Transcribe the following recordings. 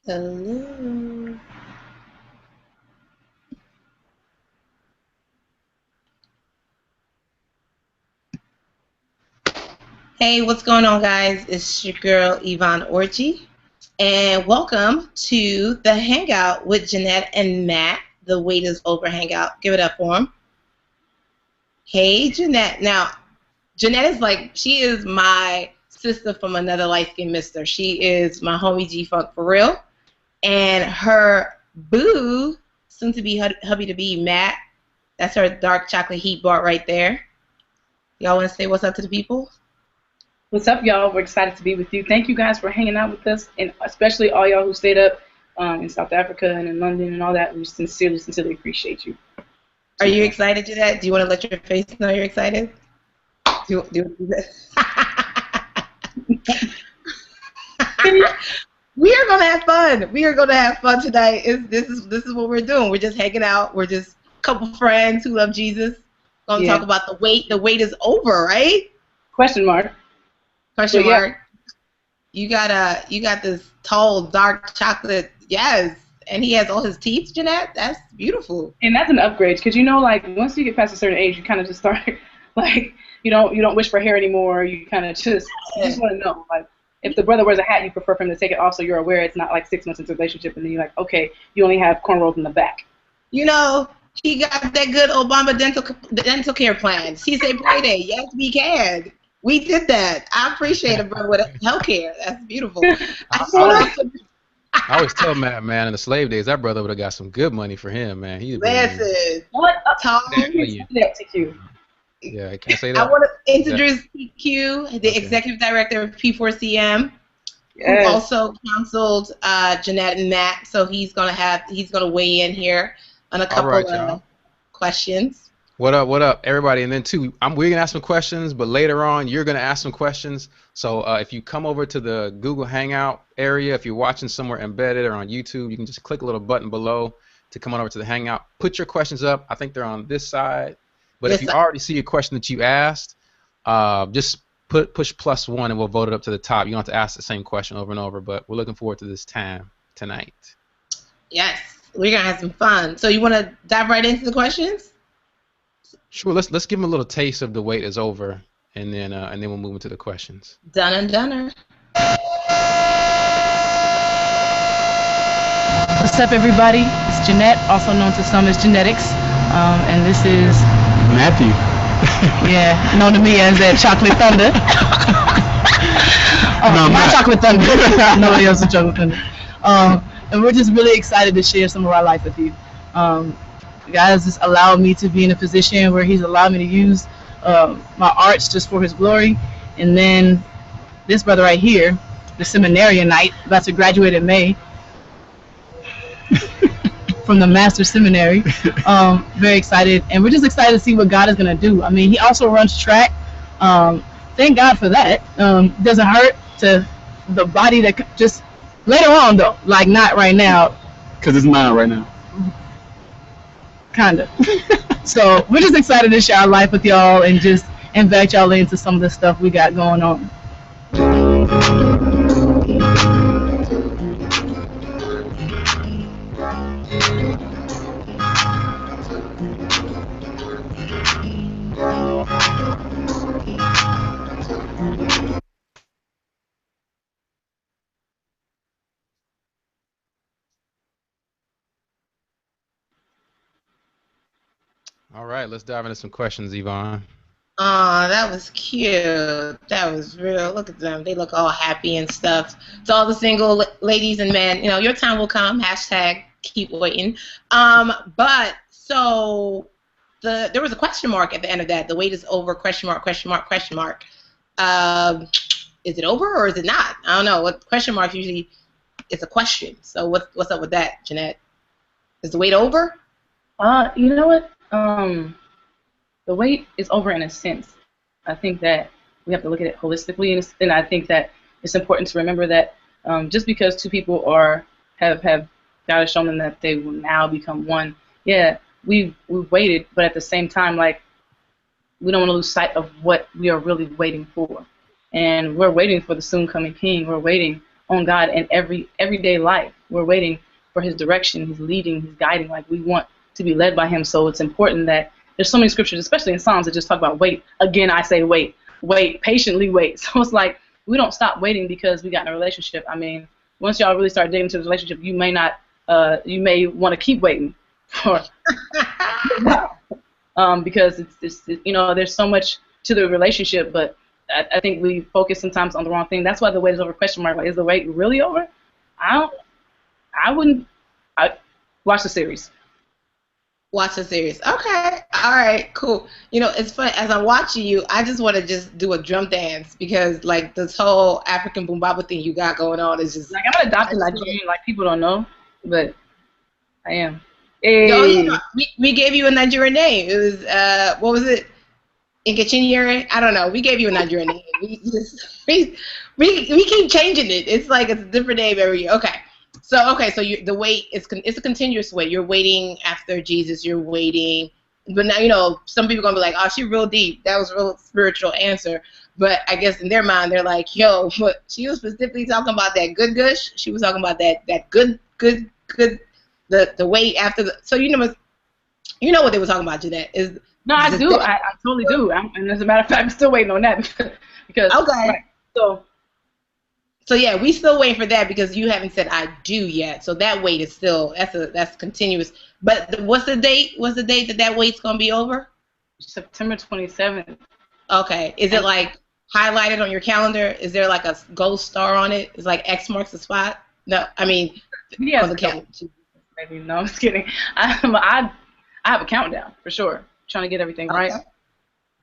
Hello. Hey, what's going on, guys? It's your girl, Yvonne Orji, and welcome to the Hangout with Janette and Matt, the Wait is Over Hangout. Give it up for them. Hey, Janette. Now, Janette is she is my sister from another light-skinned mister. She is my homie G-Funk for real. And her boo, soon-to-be hubby-to-be, Matt, that's her dark chocolate heat bar right there. Y'all want to say what's up to the people? What's up, y'all? We're excited to be with you. Thank you guys for hanging out with us, and especially all y'all who stayed up in South Africa and in London and all that. We sincerely appreciate you. Are you excited, Janette? Do you want to let your face know you're excited? Do that? We are gonna have fun. We are gonna have fun tonight. This is what we're doing. We're just hanging out. We're just a couple friends who love Jesus. Gonna talk about the wait. The wait is over, right? Question mark. Question mark. You got this tall dark chocolate. Yes, and he has all his teeth, Janette. That's beautiful. And that's an upgrade because once you get past a certain age, you kind of just start you don't wish for hair anymore. You kind of just want to know if the brother wears a hat, you prefer for him to take it off so you're aware it's not 6 months into the relationship and then you're like, okay, you only have cornrows in the back. He got that good Obama dental care plan. She said payday. Yes, we can. We did that. I appreciate it, bro, with health care. That's beautiful. I always tell Matt, man, in the slave days, that brother would have got some good money for him, man. Listen. What? TQ. Yeah, I can't say that. I want to introduce TQ, the executive director of P4CM, who also counseled Janette and Matt. So he's gonna weigh in here on a couple of questions. What up, everybody? And then we're gonna ask some questions, but later on you're gonna ask some questions. So if you come over to the Google Hangout area, if you're watching somewhere embedded or on YouTube, you can just click a little button below to come on over to the Hangout. Put your questions up. I think they're on this side. But if you already see a question that you asked, just push +1 and we'll vote it up to the top. You don't have to ask the same question over and over. But we're looking forward to this time tonight. Yes, we're gonna have some fun. So you want to dive right into the questions? Sure. Let's give them a little taste of the wait is over, and then we'll move into the questions. Done and doneer. What's up, everybody? It's Janette, also known to some as Genetics, and this is Matthew. Yeah, known to me as that Chocolate Thunder. My Chocolate Thunder. Nobody else's Chocolate Thunder. And we're just really excited to share some of our life with you. God has just allowed me to be in a position where He's allowed me to use my arts just for His glory. And then this brother right here, the seminarianite, about to graduate in May from the Master's Seminary. Very excited. And we're just excited to see what God is going to do. I mean, he also runs track. Thank God for that. Doesn't hurt to the body that just later on, though, not right now. Because it's mine right now. Kind of. So we're just excited to share our life with y'all and just invite y'all into some of the stuff we got going on. All right, let's dive into some questions, Yvonne. Oh, that was cute. That was real. Look at them. They look all happy and stuff. To all the single ladies and men, your time will come. Hashtag keep waiting. But so there was a question mark at the end of that. The wait is over. Question mark. Question mark. Question mark. Is it over or is it not? I don't know. What question mark usually it's a question. So what's up with that, Janette? Is the wait over? You know what? The wait is over in a sense. I think that we have to look at it holistically, and I think that it's important to remember that just because two people have God has shown them that they will now become one. Yeah, we've waited, but at the same time, like we don't want to lose sight of what we are really waiting for, and we're waiting for the soon coming King. We're waiting on God in everyday life. We're waiting for His direction, His leading, His guiding. Like we want to be led by Him. So it's important that there's so many scriptures, especially in Psalms, that just talk about wait. Again, I say wait, patiently wait. So it's like we don't stop waiting because we got in a relationship. I mean, once y'all really start digging into the relationship, you may not, you may want to keep waiting for, because it's there's so much to the relationship, but I think we focus sometimes on the wrong thing. That's why the wait is over question mark. Like, is the wait really over? I wouldn't. Watch the series. Watch the series. Okay. All right. Cool. It's fun. As I'm watching you, I just want to just do a drum dance because, like, this whole African boom baba thing you got going on is just... Like, I'm adopted Nigerian. Like, people don't know, but I am. Hey. Oh, we gave you a Nigerian name. It was, what was it? Nkechinyere? I don't know. We gave you a Nigerian name. We keep changing it. It's like it's a different name every year. Okay. So the wait it's a continuous wait. You're waiting after Jesus. You're waiting, but now some people are gonna be like, "Oh, she real deep. That was a real spiritual answer." But I guess in their mind, they're like, "Yo, but she was specifically talking about that good gush. She was talking about that good the wait after the." So you know what they were talking about, Janette is. No, I do. I totally do. And as a matter of fact, I'm still waiting on that because okay. Right, So yeah, we still waiting for that because you haven't said I do yet. So that wait is still that's continuous. But what's the date? What's the date that wait's gonna be over? September 27th. Okay. Is it like highlighted on your calendar? Is there like a gold star on it? Is like X marks the spot? No, I mean on the calendar. Maybe no, I'm just kidding. I have a countdown for sure. Trying to get everything right.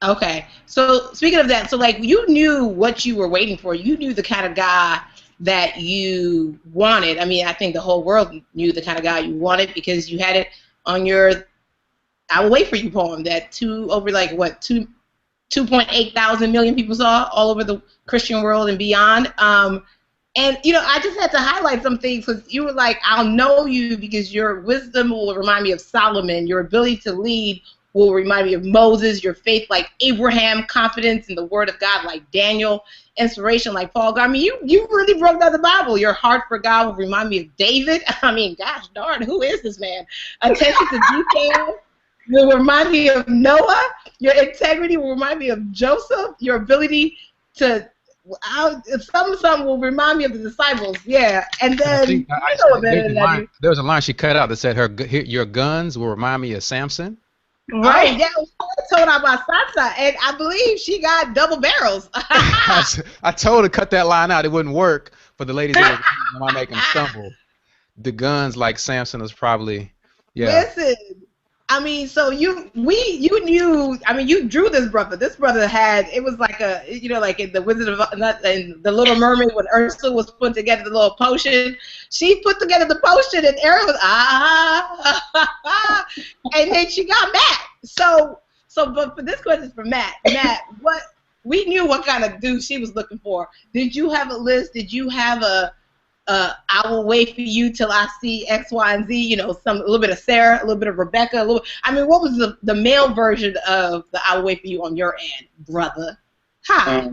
Okay. So speaking of that, so like you knew what you were waiting for. You knew the kind of guy that you wanted. I mean, I think the whole world knew the kind of guy you wanted because you had it on your "I Will Wait for You" poem that 2.8 thousand million people saw all over the Christian world and beyond. And I just had to highlight some things because you were like, "I'll know you because your wisdom will remind me of Solomon. Your ability to lead will remind me of Moses, your faith like Abraham, confidence in the word of God like Daniel, inspiration like Paul." I mean, you really broke down the Bible. Your heart for God will remind me of David. I mean, gosh darn, who is this man? Attention to detail will remind me of Noah. Your integrity will remind me of Joseph. Your ability to something will remind me of the disciples. Yeah, and then there was a line she cut out that said your guns will remind me of Samson. Right. Yeah, I told her about Sansa, and I believe she got double barrels. I told her to cut that line out. It wouldn't work for the ladies that might make them stumble. The guns like Samson was probably, yeah. Listen, I mean, so you knew. I mean, you drew this brother. This brother it was like like in the Wizard of in the Little Mermaid when Ursula was putting together the little potion. She put together the potion, and Ariel was and then she got Matt. But for this question is for Matt. Matt, we knew what kind of dude she was looking for. Did you have a list? Did you have I will wait for you till I see X, Y, and Z, a little bit of Sarah, a little bit of Rebecca, what was the male version of the I will wait for you on your end, brother? Hi.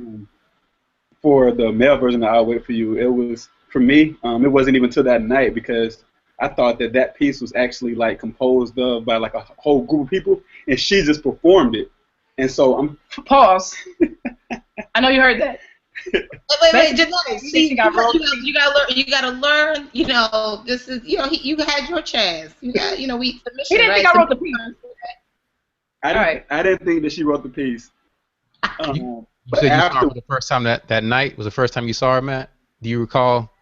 For the male version of I will wait for you, it was, for me, it wasn't even till that night because I thought that piece was actually like composed of by like a whole group of people and she just performed it. And so I'm... Pause. I know you heard that. Wait, Janelle. See, you gotta learn. This is you had your chance. You got we submission. He didn't think I wrote the piece. I didn't think that she wrote the piece. You But said you saw her after for the first time that night. Was the first time you saw her, Matt? Do you recall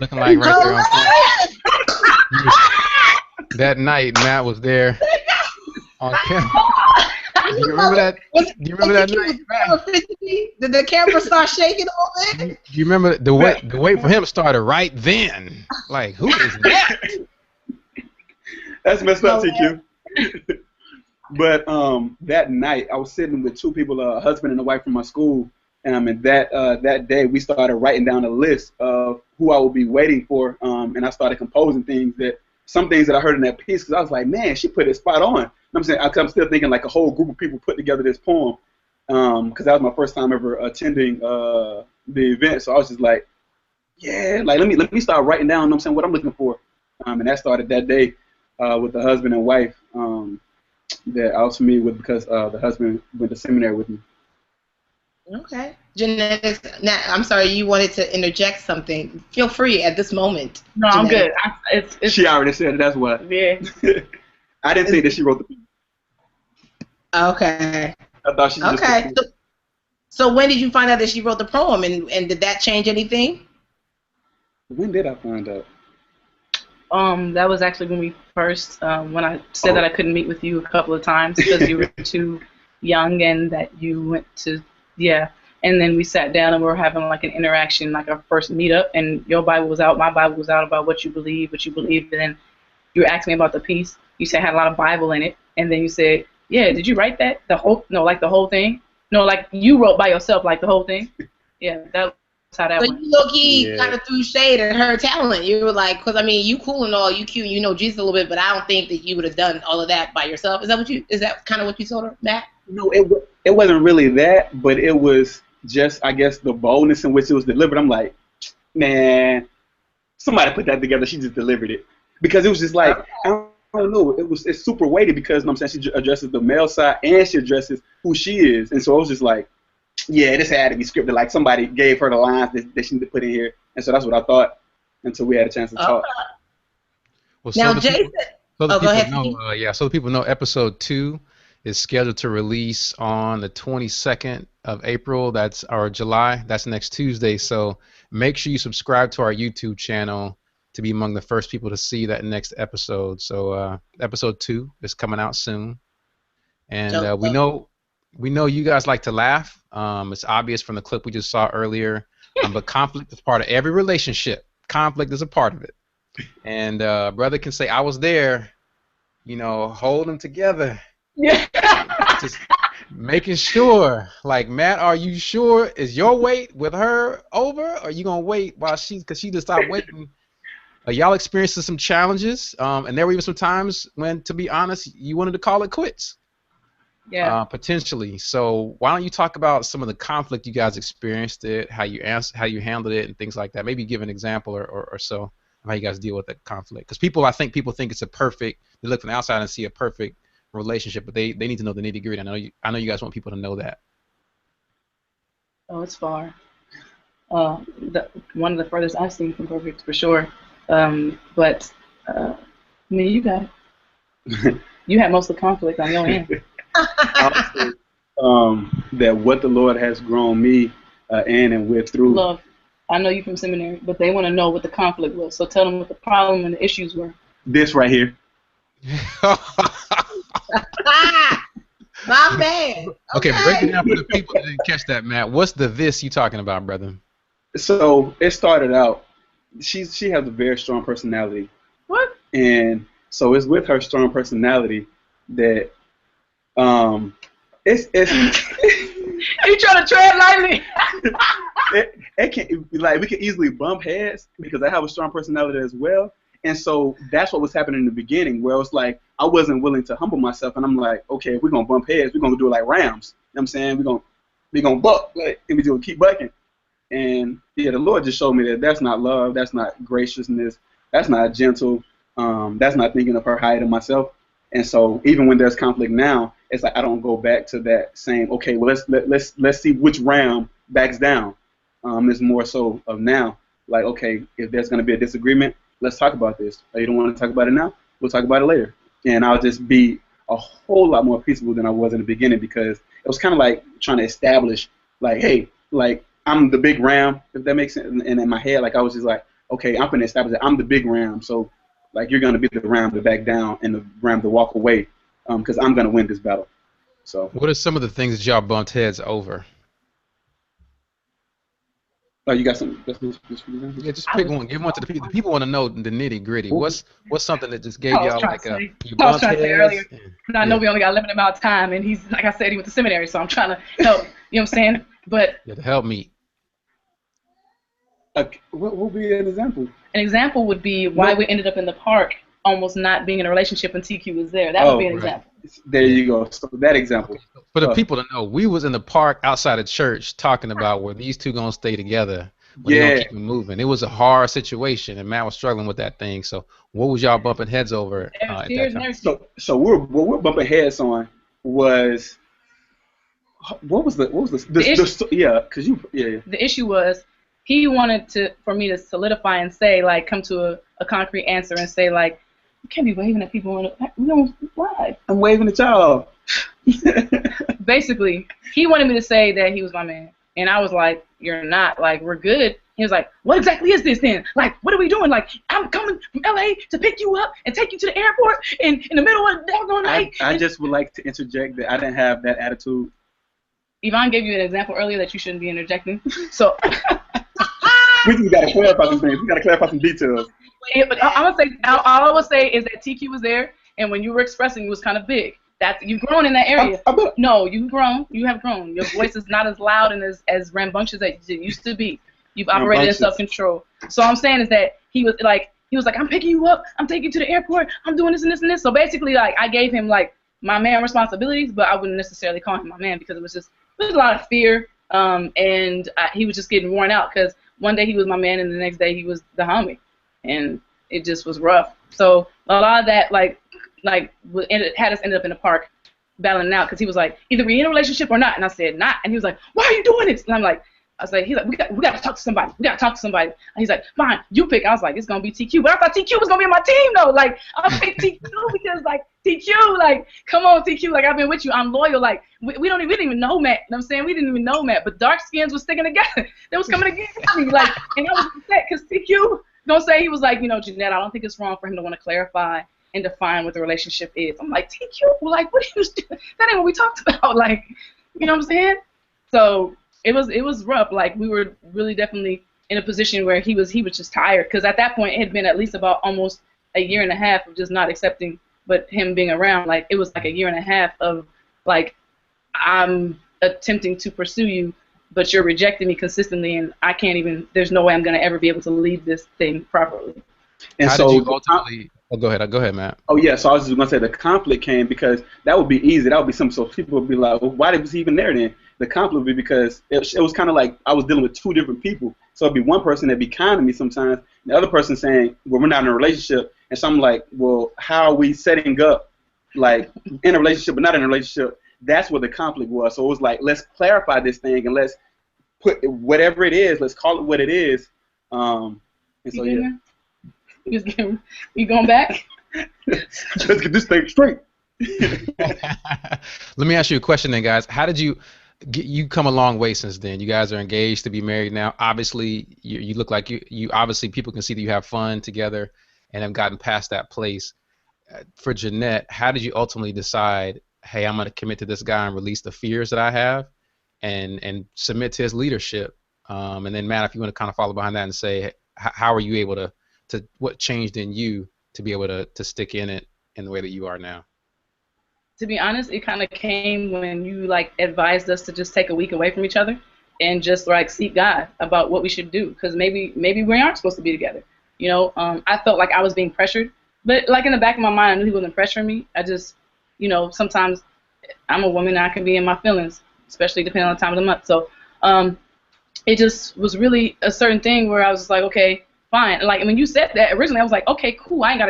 looking like right there on camera? That night, Matt was there on camera. Do you remember that? Do you remember that night, Matt? Did the camera start shaking a little bit? Do you remember the wait? The wait for him started right then. Like, who is that? That's messed up, TQ. But that night, I was sitting with two people, a husband and a wife from my school, and that day we started writing down a list of who I would be waiting for, and I started composing some things that I heard in that piece, because I was like, man, she put it spot on. I'm saying, I'm still thinking like a whole group of people put together this poem, because that was my first time ever attending the event, so I was just like, yeah, like let me start writing down, what I'm saying, what I'm looking for, and that started that day with the husband and wife that I was familiar with, because the husband went to seminary with me. Okay. Janette, now, I'm sorry, you wanted to interject something. Feel free at this moment. No, I'm good. It's She already said it, that's what. Yeah. I didn't think that she wrote the piece. Okay. I thought she just Okay. So when did you find out that she wrote the poem, and did that change anything? When did I find out? That was actually when we first, when I said that I couldn't meet with you a couple of times because you were too young and that you went to, and then we sat down and we were having like an interaction, like our first meetup, and your Bible was out, my Bible was out about what you believe, and you were asking me about the piece. You said it had a lot of Bible in it, and then you said, yeah, did you write that? The whole thing? No, like you wrote by yourself, like the whole thing? Yeah, that's how that went. So you low-key kind of threw shade at her talent. You were like, because I mean, you cool and all, you cute, you know Jesus a little bit, but I don't think that you would have done all of that by yourself. Is that kind of what you told her, Matt? No, it wasn't really that, but it was just, I guess, the boldness in which it was delivered. I'm like, man, somebody put that together. She just delivered it, because it was just like, I don't know. It's super weighty, because I'm saying, she addresses the male side and she addresses who she is, and so it was just like, yeah, this had to be scripted. Like somebody gave her the lines that she need to put in here, and so that's what I thought until we had a chance to talk. Well, now, Jason. So the people know episode 2 is scheduled to release on the 22nd of April. That's July. That's next Tuesday. So make sure you subscribe to our YouTube channel to be among the first people to see that next episode. So episode 2 is coming out soon, and we know you guys like to laugh. It's obvious from the clip we just saw earlier. But conflict is part of every relationship. Conflict is a part of it. And brother can say, I was there, hold them together. Yeah. Just making sure. Like, Matt, are you sure? Is your wait with her over? Or are you going to wait because she just stopped waiting? Y'all experiencing some challenges. And there were even some times when, to be honest, you wanted to call it quits. Yeah. Potentially. So why don't you talk about some of the conflict you guys experienced, how you handled it, and things like that? Maybe give an example or so of how you guys deal with that conflict. Because people think it's a perfect. They look from the outside and see a perfect relationship, but they need to know the nitty gritty. I know you guys want people to know that. Oh, it's far. One of the furthest I've seen from perfect for sure. But I mean, you got it. You had most of the conflict on your end. That what the Lord has grown me in and with through. Love. I know you from seminary, but they want to know what the conflict was. So tell them what the problem and the issues were. This right here. My man. Okay, break it down for the people that didn't catch that, Matt. What's the this you talking about, brother? So it started out. She has a very strong personality. What? And so it's with her strong personality that it's You trying to tread lightly? it can, like, we can easily bump heads because I have a strong personality as well. And so that's what was happening in the beginning, where it's like I wasn't willing to humble myself, and I'm like, okay, if we're gonna bump heads, we're gonna do it like Rams. You know what I'm saying? We're gonna buck, like, and we just keep bucking. And yeah, the Lord just showed me that that's not love, that's not graciousness, that's not gentle, that's not thinking of her higher than myself. And so even when there's conflict now, it's like I don't go back to that same, okay, well let's see which ram backs down. It's more so of now, like, okay, if there's gonna be a disagreement, let's talk about this. You don't want to talk about it now? We'll talk about it later. And I'll just be a whole lot more peaceable than I was in the beginning, because it was kind of like trying to establish, like, hey, like I'm the big ram, if that makes sense. And in my head, like I was just like, okay, I'm gonna establish that I'm the big ram, so like you're gonna be the ram to back down and the ram to walk away, because I'm gonna win this battle. So. What are some of the things that y'all bumped heads over? Oh, you got some? Yeah, just pick one. Give one to the people. The people want to know the nitty gritty. What's something that just gave y'all like a you I was bumped trying to say earlier. heads? And I know we only got a limited amount of time, and he's like I said, he went to seminary, so I'm trying to help. You know what I'm saying? But Yeah, to help me. What would be an example? An example would be why we ended up in the park, almost not being in a relationship when TQ was there. That would be an example. There you go. So that example. For the people to know, we was in the park outside of church talking about where these two gonna stay together. They gonna keep it moving. It was a hard situation, and Matt was struggling with that thing. So, what was y'all bumping heads over at that time? So what we're bumping heads on was what was the The issue was he wanted for me to solidify and say, like, come to a concrete answer and say, like, you can't be waving at people. We don't lie. I'm waving at y'all. Basically, he wanted me to say that he was my man. And I was like, you're not. Like, we're good. He was like, what exactly is this then? Like, what are we doing? Like, I'm coming from L.A. to pick you up and take you to the airport in the middle of the doggone night. I just would like to interject that I didn't have that attitude. Yvonne gave you an example earlier that you shouldn't be interjecting. So we just got to clarify some things. We got to clarify some details. Yeah, but all I would say is that TQ was there, and when you were expressing, it was kind of big. You've grown in that area. No, you've grown. You have grown. Your voice is not as loud and as rambunctious as it used to be. You've operated in self-control. So all I'm saying is that he was like, I'm picking you up. I'm taking you to the airport. I'm doing this and this and this. So basically, like, I gave him like my man responsibilities, but I wouldn't necessarily call him my man because it was a lot of fear, and he was just getting worn out because one day he was my man and the next day he was the homie, and it just was rough. So a lot of that had us end up in the park battling it out because he was like, either we in a relationship or not, and I said not, and he was like, why are you doing this? And he's like, we got to talk to somebody. We got to talk to somebody. And he's like, fine, you pick. I was like, it's gonna be TQ, but I thought TQ was gonna be on my team though. Like, I'll pick TQ because like TQ, like, come on TQ, like I've been with you, I'm loyal. Like we didn't even know Matt. You know what I'm saying? We didn't even know Matt, but dark skins was sticking together. They was coming against me, like, and I was upset because TQ gonna say he was like, Janette, I don't think it's wrong for him to want to clarify and define what the relationship is. I'm like, TQ, like, what are you doing? That ain't what we talked about. Like, you know what I'm saying? So it was rough. Like, we were really definitely in a position where he was just tired because at that point it had been at least about almost a year and a half of just not accepting, but him being around. Like, it was like a year and a half of like, I'm attempting to pursue you, but you're rejecting me consistently, and I can't even. There's no way I'm gonna ever be able to lead this thing properly. And how did you ultimately? Oh, go ahead, Matt. Oh yeah, so I was just gonna say the conflict came because that would be easy. That would be something. So people would be like, well, why was he even there then? The conflict would be because it was kind of like I was dealing with two different people. So it'd be one person that'd be kind to me sometimes, and the other person saying, well, we're not in a relationship. And so I'm like, well, how are we setting up, like, in a relationship but not in a relationship? That's what the conflict was. So it was like, let's clarify this thing and let's put whatever it is, let's call it what it is. And so yeah. You going back? Let's get this thing straight. Let me ask you a question then, guys. How did you come a long way since then? You guys are engaged to be married now. Obviously, you look like you obviously people can see that you have fun together and have gotten past that place. For Janette, how did you ultimately decide, hey, I'm going to commit to this guy and release the fears that I have and submit to his leadership? And then, Matt, if you want to kind of follow behind that and say, how are you able to what changed in you to be able to stick in it in the way that you are now? To be honest, it kind of came when you like advised us to just take a week away from each other and just like seek God about what we should do, because maybe we aren't supposed to be together. You know, I felt like I was being pressured, but like in the back of my mind, I knew he wasn't pressuring me. I just, sometimes I'm a woman and I can be in my feelings, especially depending on the time of the month. So it just was really a certain thing where I was just like, okay, fine. Like, when you said that originally, I was like, okay, cool. I ain't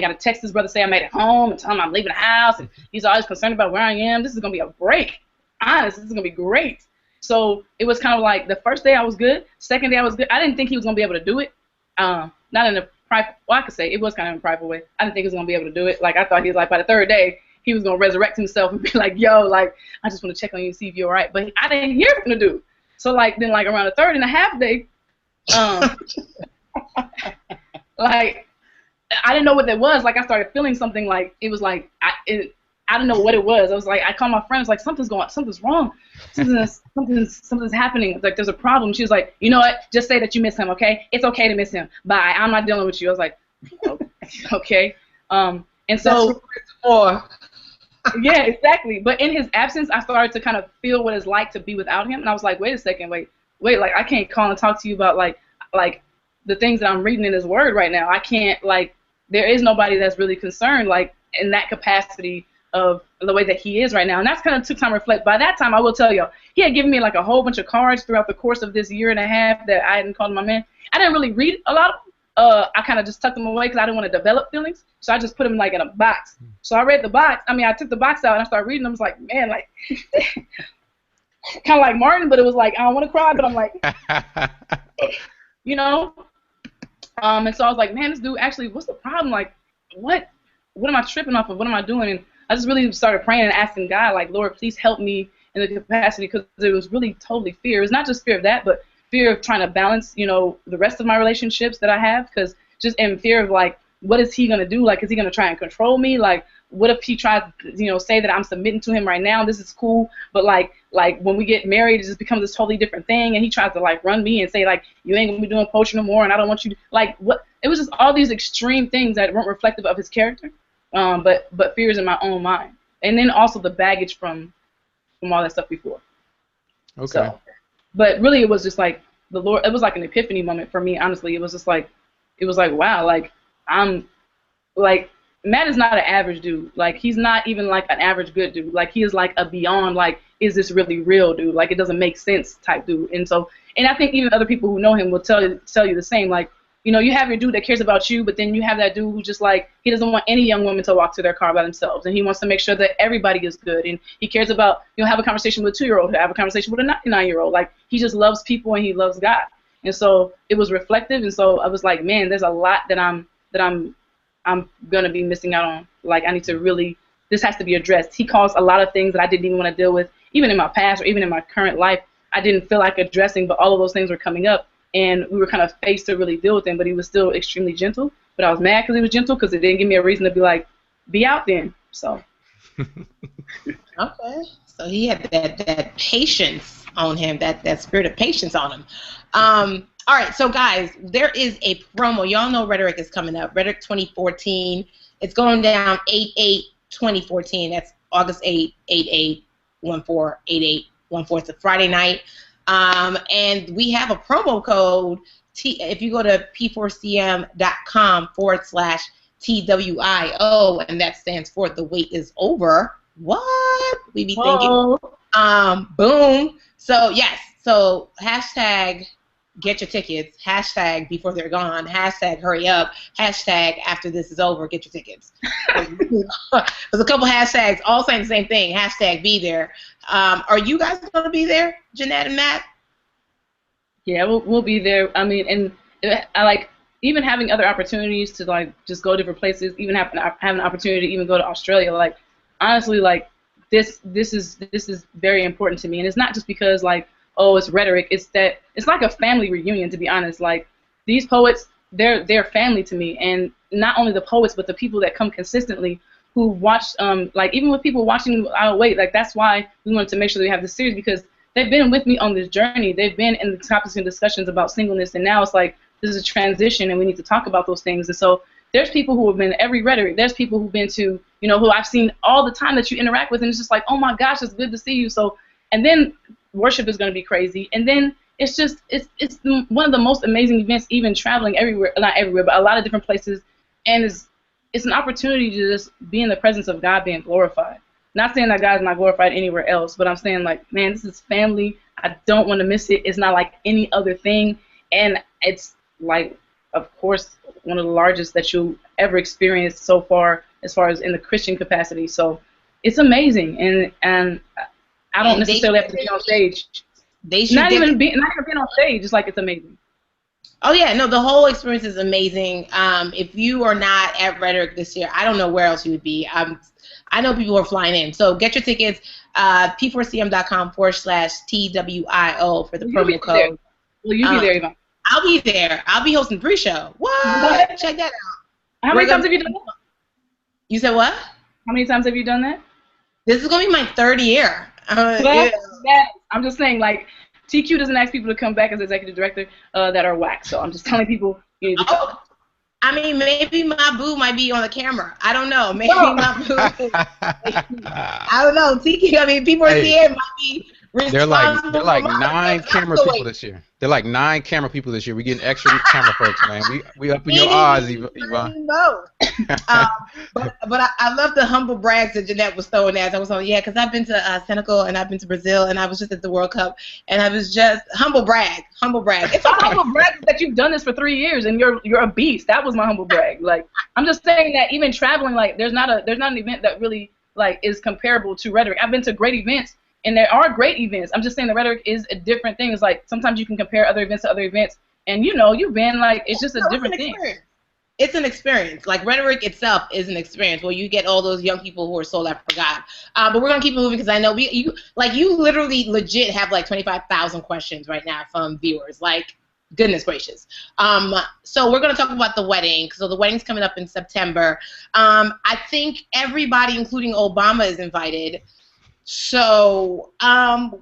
gotta text this brother, say I made it home, and tell him I'm leaving the house, and he's always concerned about where I am. This is gonna be a break. Honest, this is gonna be great. So it was kind of like the first day I was good, second day I was good. I didn't think he was gonna be able to do it. Not in a private. Well, I could say it was kind of in a private way. I didn't think he was gonna be able to do it. Like, I thought he was like, by the third day he was gonna resurrect himself and be like, yo, like I just want to check on you and see if you're all right. But I didn't hear from the dude. So like then like around the third and a half day, like I didn't know what that was. Like I started feeling something like it was like I didn't know what it was. I was like I called my friend. I was like something's wrong. Something's happening. Like there's a problem. She was like, you know what? Just say that you miss him, okay? It's okay to miss him. Bye. I'm not dealing with you. I was like, okay. And so yeah, exactly. But in his absence, I started to kind of feel what it's like to be without him. And I was like, wait a second, wait, like I can't call and talk to you about like the things that I'm reading in his word right now. I can't like there is nobody that's really concerned like in that capacity of the way that he is right now. And that's kind of took time to reflect. By that time, I will tell you, he had given me like a whole bunch of cards throughout the course of this year and a half that I hadn't called my man. I didn't really read a lot of them. I kind of just tucked them away because I didn't want to develop feelings. So I just put them like in a box. So I read the box. I mean, I took the box out and I started reading them. I was like, man, like, kind of like Martin, but it was like, I don't want to cry, but I'm like, you know? And so I was like, man, this dude actually, what's the problem? Like, what am I tripping off of? What am I doing? And I just really started praying and asking God, like, Lord, please help me in the capacity because it was really totally fear. It's not just fear of that, but fear of trying to balance, you know, the rest of my relationships that I have, because just in fear of like, what is he gonna do? Like, is he gonna try and control me? Like, what if he tries, you know, say that I'm submitting to him right now? This is cool, but like when we get married, it just becomes this totally different thing, and he tries to like run me and say like, you ain't gonna be doing poetry no more, and I don't want you to like what? It was just all these extreme things that weren't reflective of his character, but fears in my own mind, and then also the baggage from all that stuff before. Okay. So, but really, it was just like the Lord. It was like an epiphany moment for me. Honestly, it was just like, wow, like I'm, like Matt is not an average dude. Like he's not even like an average good dude. Like he is like a beyond like, is this really real, dude? Like it doesn't make sense type dude. And so, and I think even other people who know him will tell you the same. Like, you know, you have your dude that cares about you, but then you have that dude who just like, he doesn't want any young woman to walk to their car by themselves, and he wants to make sure that everybody is good, and he cares about, you know, have a conversation with a 2-year-old, have a conversation with a 99-year-old. Like he just loves people and he loves God, and so it was reflective, and so I was like, man, there's a lot that I'm gonna be missing out on. Like I need to really, this has to be addressed. He caused a lot of things that I didn't even want to deal with, even in my past or even in my current life. I didn't feel like addressing, but all of those things were coming up. And we were kind of faced to really deal with him, but he was still extremely gentle. But I was mad because he was gentle, because it didn't give me a reason to be like, be out then. So. Okay. So he had that patience on him, that spirit of patience on him. All right. So guys, there is a promo. Y'all know Rhetoric is coming up. Rhetoric 2014. It's going down 8/8/2014. That's August 8, 8/8/14, 8/8/14. It's a Friday night. And we have a promo code. If you go to p4cm.com/TWIO, and that stands for the wait is over. What? We be thinking. Boom. So yes. So hashtag get your tickets. Hashtag before they're gone. Hashtag hurry up. Hashtag after this is over, get your tickets. There's a couple hashtags all saying the same thing. Hashtag be there. Are you guys going to be there, Janette and Matt? Yeah, we'll be there. I mean, and I like even having other opportunities to like just go different places. Even having an opportunity to even go to Australia. Like honestly, like this is very important to me, and it's not just because like, oh, it's Rhetoric. It's that it's like a family reunion, to be honest. Like these poets, they're family to me, and not only the poets, but the people that come consistently who watch, like even with people watching I'll Wait, like that's why we wanted to make sure that we have this series, because they've been with me on this journey. They've been in the topics and discussions about singleness, and now it's like this is a transition, and we need to talk about those things. And so there's people who have been to every Rhetoric. There's people who've been to, you know, who I've seen all the time that you interact with, and it's just like, oh my gosh, it's good to see you. So, and then worship is going to be crazy, and then it's just it's one of the most amazing events, even traveling everywhere, not everywhere, but a lot of different places, and it's an opportunity to just be in the presence of God being glorified. Not saying that God's not glorified anywhere else, but I'm saying like, man, this is family. I don't want to miss it. It's not like any other thing, and it's like, of course, one of the largest that you'll ever experience so far, as far as in the Christian capacity. So it's amazing, and I don't necessarily have to be on stage. Not even being on stage. It's like it's amazing. Oh yeah, no, the whole experience is amazing. If you are not at Rhetoric this year, I don't know where else you would be. I know people are flying in. So get your tickets, p4cm.com/TWIO for the promo code. Will you be there, Yvonne? I'll be there. I'll be hosting pre-show. What? Check that out. How many times have you done that? You said what? How many times have you done that? This is going to be my 3rd year. Yeah. I'm just saying, like, TQ doesn't ask people to come back as executive director that are whack. So I'm just telling people you need to come. I mean, maybe my boo might be on the camera. I don't know. Maybe my boo. I don't know. TQ. I mean, people are seeing might be. They're like 9 camera people this year. They're like 9 camera people this year. We getting extra camera folks, man. We up in your odds, Yvonne. No. But I love the humble brags that Janette was throwing at. I was like, yeah, because I've been to Senegal and I've been to Brazil and I was just at the World Cup and I was just humble brag. It's okay. Humble brag is that you've done this for 3 years and you're a beast. That was my humble brag. Like, I'm just saying that even traveling, like, there's not an event that really like is comparable to Rhetoric. I've been to great events. And there are great events. I'm just saying the Rhetoric is a different thing. It's like sometimes you can compare other events to other events, and you've been like it's just a different thing. It's an experience. Like Rhetoric itself is an experience where you get all those young people who are sold out for God. But we're gonna keep moving because I know you literally legit have like 25,000 questions right now from viewers. Like, goodness gracious. So we're gonna talk about the wedding. So the wedding's coming up in September. I think everybody, including Obama, is invited. So,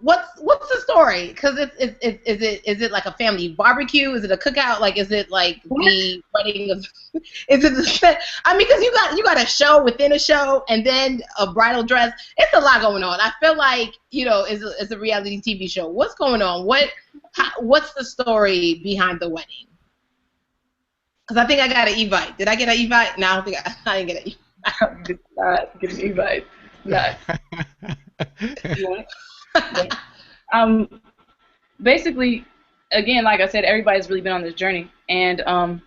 what's the story? Because is it like a family barbecue? Is it a cookout? Like, is it like the wedding of? Is it the? I mean, because you got a show within a show, and then a bridal dress. It's a lot going on. I feel like it's a reality TV show. What's going on? What's the story behind the wedding? Because I think I got an invite. Did I get an invite? No, I don't think I didn't get an invite. I did not get an invite. No. Basically, again, like I said, everybody's really been on this journey, and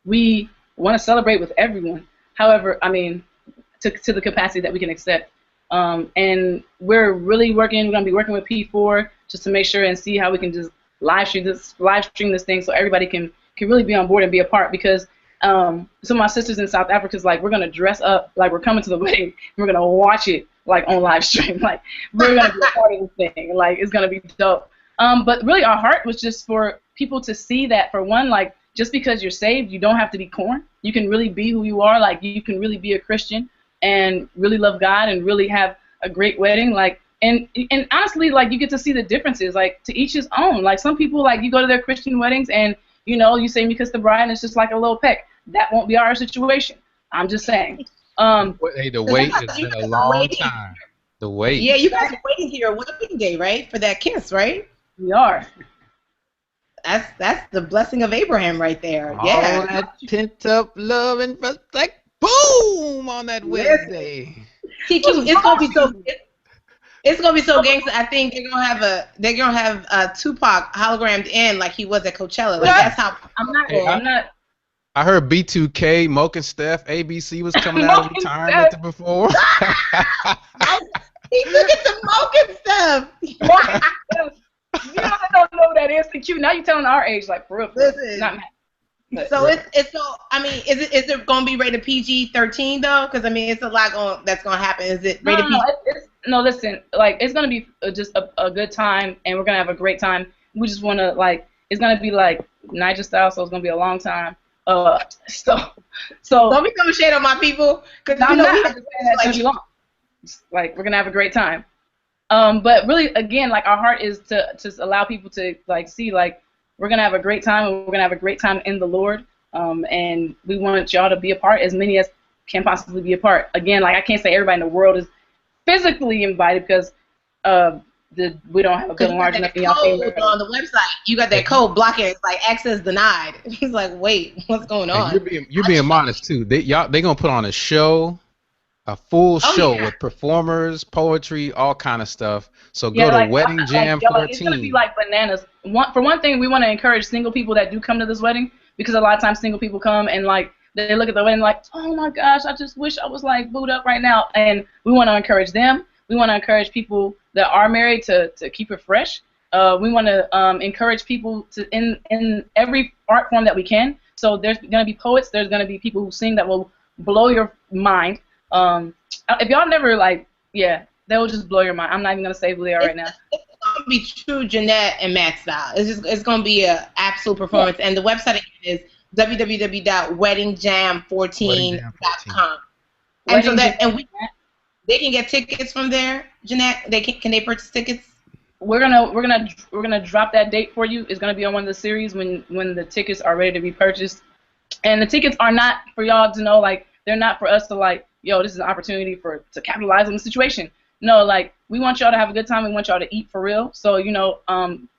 we want to celebrate with everyone. However, I mean, to the capacity that we can accept. And we're really working. We're gonna be working with P4 just to make sure and see how we can just live stream this thing so everybody can really be on board and be a part. Because some of my sisters in South Africa is like, we're gonna dress up like we're coming to the wedding. And we're gonna watch it like on live stream. Like, we're gonna be a part of this thing. Like, it's gonna be dope. But really, our heart was just for people to see that, for one, like, just because you're saved, you don't have to be corn. You can really be who you are. Like, you can really be a Christian and really love God and really have a great wedding. Like, and honestly, like, you get to see the differences. Like, to each his own. Like, some people, like, you go to their Christian weddings and you say me kiss the bride and it's just like a little peck. That won't be our situation. I'm just saying. Hey, the wait has been a long time. The wait. Yeah, you guys are waiting to your wedding day, right? For that kiss, right? We are. That's the blessing of Abraham right there. All Yeah. that pent up love and like boom on that wedding day. TQ, it's gonna be so. It's gonna be so gangster. I think they're gonna have Tupac hologrammed in like he was at Coachella. Like, that's how. I'm not. I heard B2K, Moke and Steph, ABC was coming out of retirement before. He took it to Moke and Steph. You don't know what that is, TQ. Now you're telling our age, like, for real. Listen. Not Matt. So it's so. I mean, is it gonna be rated PG-13 though? Because I mean, it's a lot that's gonna happen. Is it rated PG? No, listen. Like, it's gonna be just a good time, and we're gonna have a great time. We just wanna, like, it's gonna be like Niger style, so it's gonna be a long time. So don't be throwing shade on my people, because I'm not. Like, we're gonna have a great time. But really, again, like, our heart is to just allow people to, like, see, like, we're gonna have a great time, and we're gonna have a great time in the Lord. And we want y'all to be a part, as many as can possibly be a part. Again, like, I can't say everybody in the world is physically invited because we don't have a building large enough. On the website, you got that code blocking. It's like access denied. He's like, wait, what's going on? You're being modest too. They gonna put on a show, a full show with performers, poetry, all kind of stuff. So go to Wedding Jam 14. It's gonna be like bananas. For one thing, we want to encourage single people that do come to this wedding, because a lot of times single people come and, like, they look at the wedding like, oh my gosh, I just wish I was, like, booed up right now. And we want to encourage them. We want to encourage people that are married to keep it fresh. We want to encourage people to in every art form that we can. So there's going to be poets. There's going to be people who sing that will blow your mind. If y'all never like, yeah, that will just blow your mind. I'm not even gonna say who they are right now. It's gonna be true Janette and Matt style. It's gonna be an absolute performance. And the website again is www.weddingjam14.com. And so they can get tickets from there, Janette. Can they purchase tickets? We're gonna drop that date for you. It's gonna be on one of the series when the tickets are ready to be purchased. And the tickets are not for y'all to know, like, they're not for us to like, yo, this is an opportunity to capitalize on the situation. No, like, we want y'all to have a good time. We want y'all to eat for real. So, you know,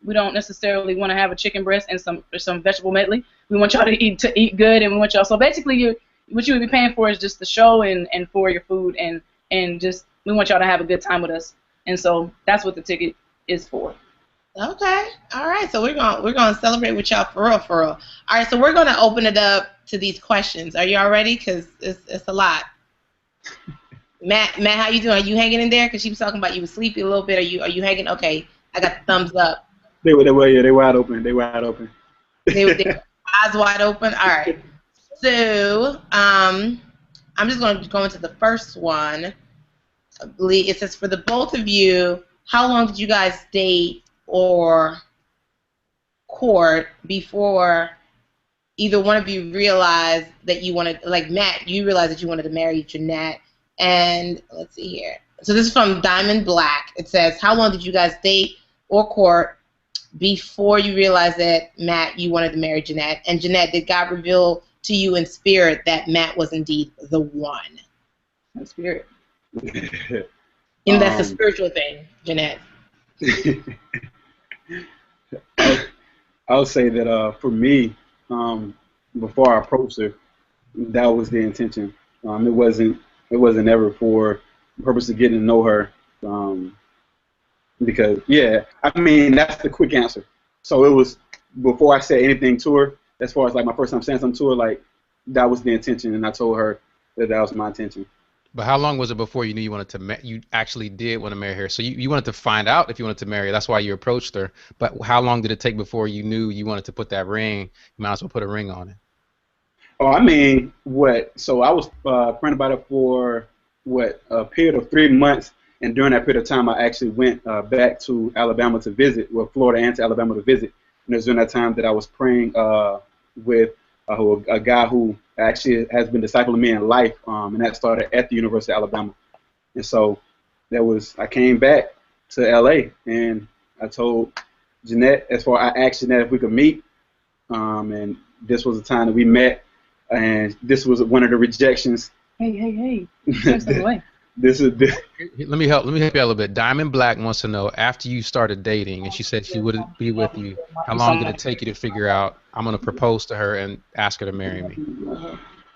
we don't necessarily want to have a chicken breast and some vegetable medley. We want y'all to eat good, and we want y'all. So basically, what you would be paying for is just the show and for your food, and just we want y'all to have a good time with us. And so that's what the ticket is for. Okay. All right. So we're gonna celebrate with y'all for real, for real. All right. So we're gonna open it up to these questions. Are y'all ready? Cause it's a lot. Matt, how you doing? Are you hanging in there? Cause she was talking about you were sleepy a little bit. Are you hanging? Okay. I got the thumbs up. They were wide open. They wide open. They eyes wide open. All right. So I'm just gonna go into the first one. I believe it says, for the both of you, how long did you guys date or court before either one of you realized that you wanted, like Matt, you realized that you wanted to marry Janette? And let's see here. So this is from Diamond Black. It says, how long did you guys date or court before you realized that, Matt, you wanted to marry Janette? And Janette, did God reveal to you in spirit that Matt was indeed the one? In spirit. And that's a spiritual thing, Janette. I'll say that for me, before I approached her, that was the intention. It wasn't ever for the purpose of getting to know her, because I mean, that's the quick answer. So it was before I said anything to her, as far as like my first time saying something to her, like that was the intention, and I told her that was my intention. But how long was it before you knew you wanted to you actually did want to marry her? So you wanted to find out if you wanted to marry her. That's why you approached her. But how long did it take before you knew you wanted to put that ring? You might as well put a ring on it. Oh, I mean, what? So I was praying about it for a period of 3 months, and during that period of time, I actually went back to Alabama to visit, Florida and to Alabama to visit. And it was during that time that I was praying with a guy who actually has been discipling me in life, and that started at the University of Alabama. And so I came back to LA, and I told Janette, I asked Janette if we could meet, and this was the time that we met, and this was one of the rejections. Hey. That's the way. Let me help you out a little bit. Diamond Black wants to know, after you started dating and she said she would be with you, how long did it take you to figure out, I'm going to propose to her and ask her to marry me?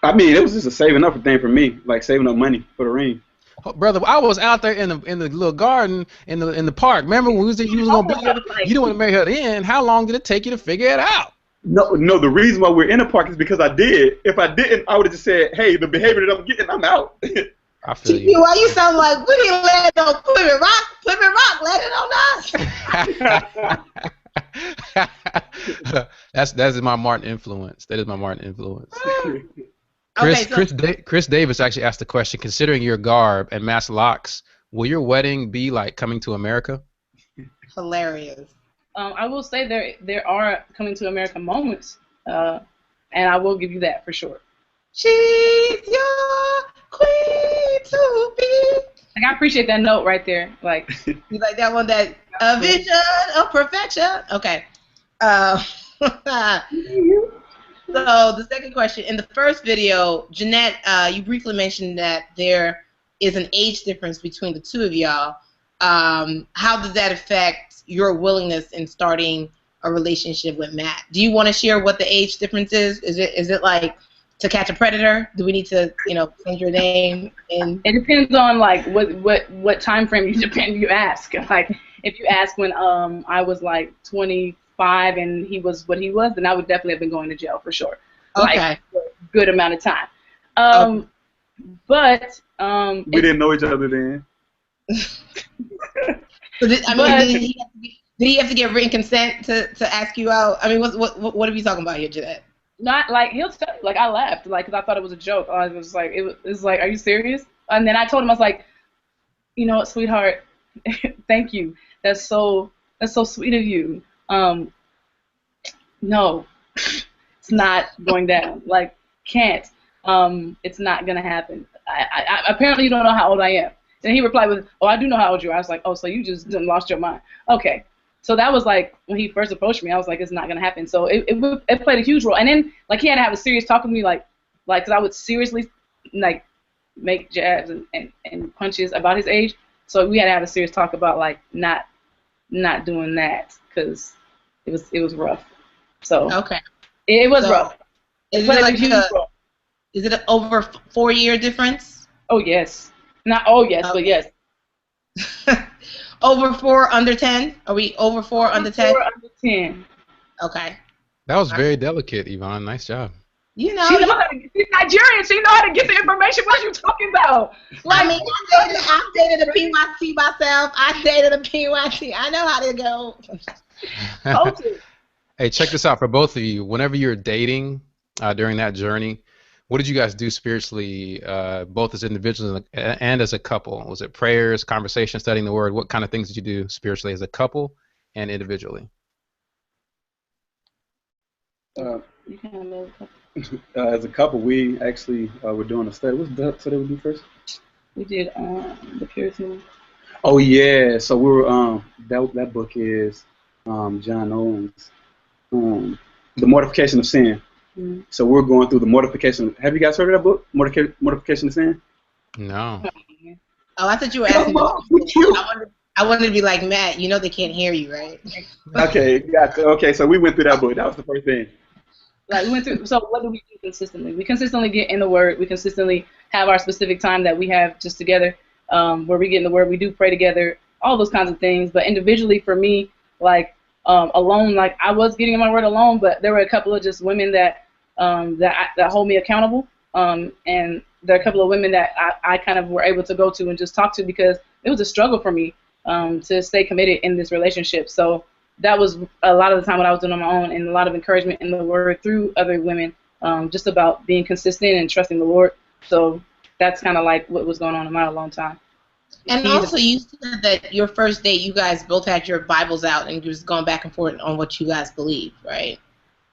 I mean, it was just a saving up thing for me, like saving up money for the ring. Oh, brother, I was out there in the little garden in the park. Remember when you was going to be together? You didn't want to marry her then. How long did it take you to figure it out? No. The reason why we're in the park is because I did. If I didn't, I would have just said, hey, the behavior that I'm getting, I'm out. I feel you. Why you sound like we didn't let it on Plymouth Rock, let it on us. That's my Martin influence. That is my Martin influence. Okay, Chris Davis actually asked the question, considering your garb and Matt's locks, will your wedding be like Coming to America? Hilarious. I will say there are Coming to America moments, and I will give you that for sure. She's your queen to be. Like, I appreciate that note right there. Like, you like that one? That a vision of perfection. Okay. So the second question, in the first video, Janette, you briefly mentioned that there is an age difference between the two of y'all. How does that affect your willingness in starting a relationship with Matt? Do you want to share what the age difference is? Is it like To Catch a Predator? Do we need to, send your name? It depends on like what time frame you ask. Like if you ask when I was like 25 and he was what he was, then I would definitely have been going to jail for sure. Okay. Like, for a good amount of time. But we didn't know each other then. So did he have to get written consent to ask you out? I mean, what are we talking about here, Janette? Not like he'll tell, like I laughed, like, because I thought it was a joke. I was like, it was like, are you serious? And then I told him, I was like, you know what, sweetheart, thank you. That's so sweet of you. No, it's not going down. Like, can't. It's not gonna happen. I apparently you don't know how old I am. And he replied with, oh, I do know how old you are. I was like, oh, so you just lost your mind. Okay. So that was like when he first approached me. I was like, it's not gonna happen. So it played a huge role. And then like he had to have a serious talk with me, like, cause I would seriously like make jabs and punches about his age. So we had to have a serious talk about like not doing that, cause it was rough. So Okay. it was rough. Is it an over 4-year difference? Oh yes. Not oh yes, but yes. Over 4, under 10? Are we over 4, under 10? 4, under 10. Okay. That was very delicate, Yvonne. Nice job. You know, she's Nigerian. She know how to get the information. What you talking about? I mean, I dated a PYT myself. I dated a PYT. I know how to go. Hey, check this out for both of you. Whenever you're dating during that journey, what did you guys do spiritually, both as individuals and as a couple? Was it prayers, conversation, studying the Word? What kind of things did you do spiritually as a couple and individually? As a couple, we actually were doing a study. What's that study we do first? We did the Puritan. Oh yeah, so we were that book is John Owens, The Mortification of Sin. Mm-hmm. So we're going through the mortification. Have you guys heard of that book, Mortification of Sin? No. Oh, I thought you were asking. I wanted to be like, Matt, you know they can't hear you, right? Okay, gotcha. Okay, so we went through that book. That was the first thing. Like we went through. So what do we do consistently? We consistently get in the Word. We consistently have our specific time that we have just together, where we get in the Word. We do pray together, all those kinds of things. But individually, for me, like alone, like I was getting in my Word alone, but there were a couple of just women that hold me accountable, and there are a couple of women that I kind of were able to go to and just talk to, because it was a struggle for me to stay committed in this relationship. So that was a lot of the time what I was doing on my own, and a lot of encouragement in the Word through other women, just about being consistent and trusting the Lord. So that's kind of like what was going on in my alone time. And also, you said that your first date, you guys both had your Bibles out and you was going back and forth on what you guys believe, right?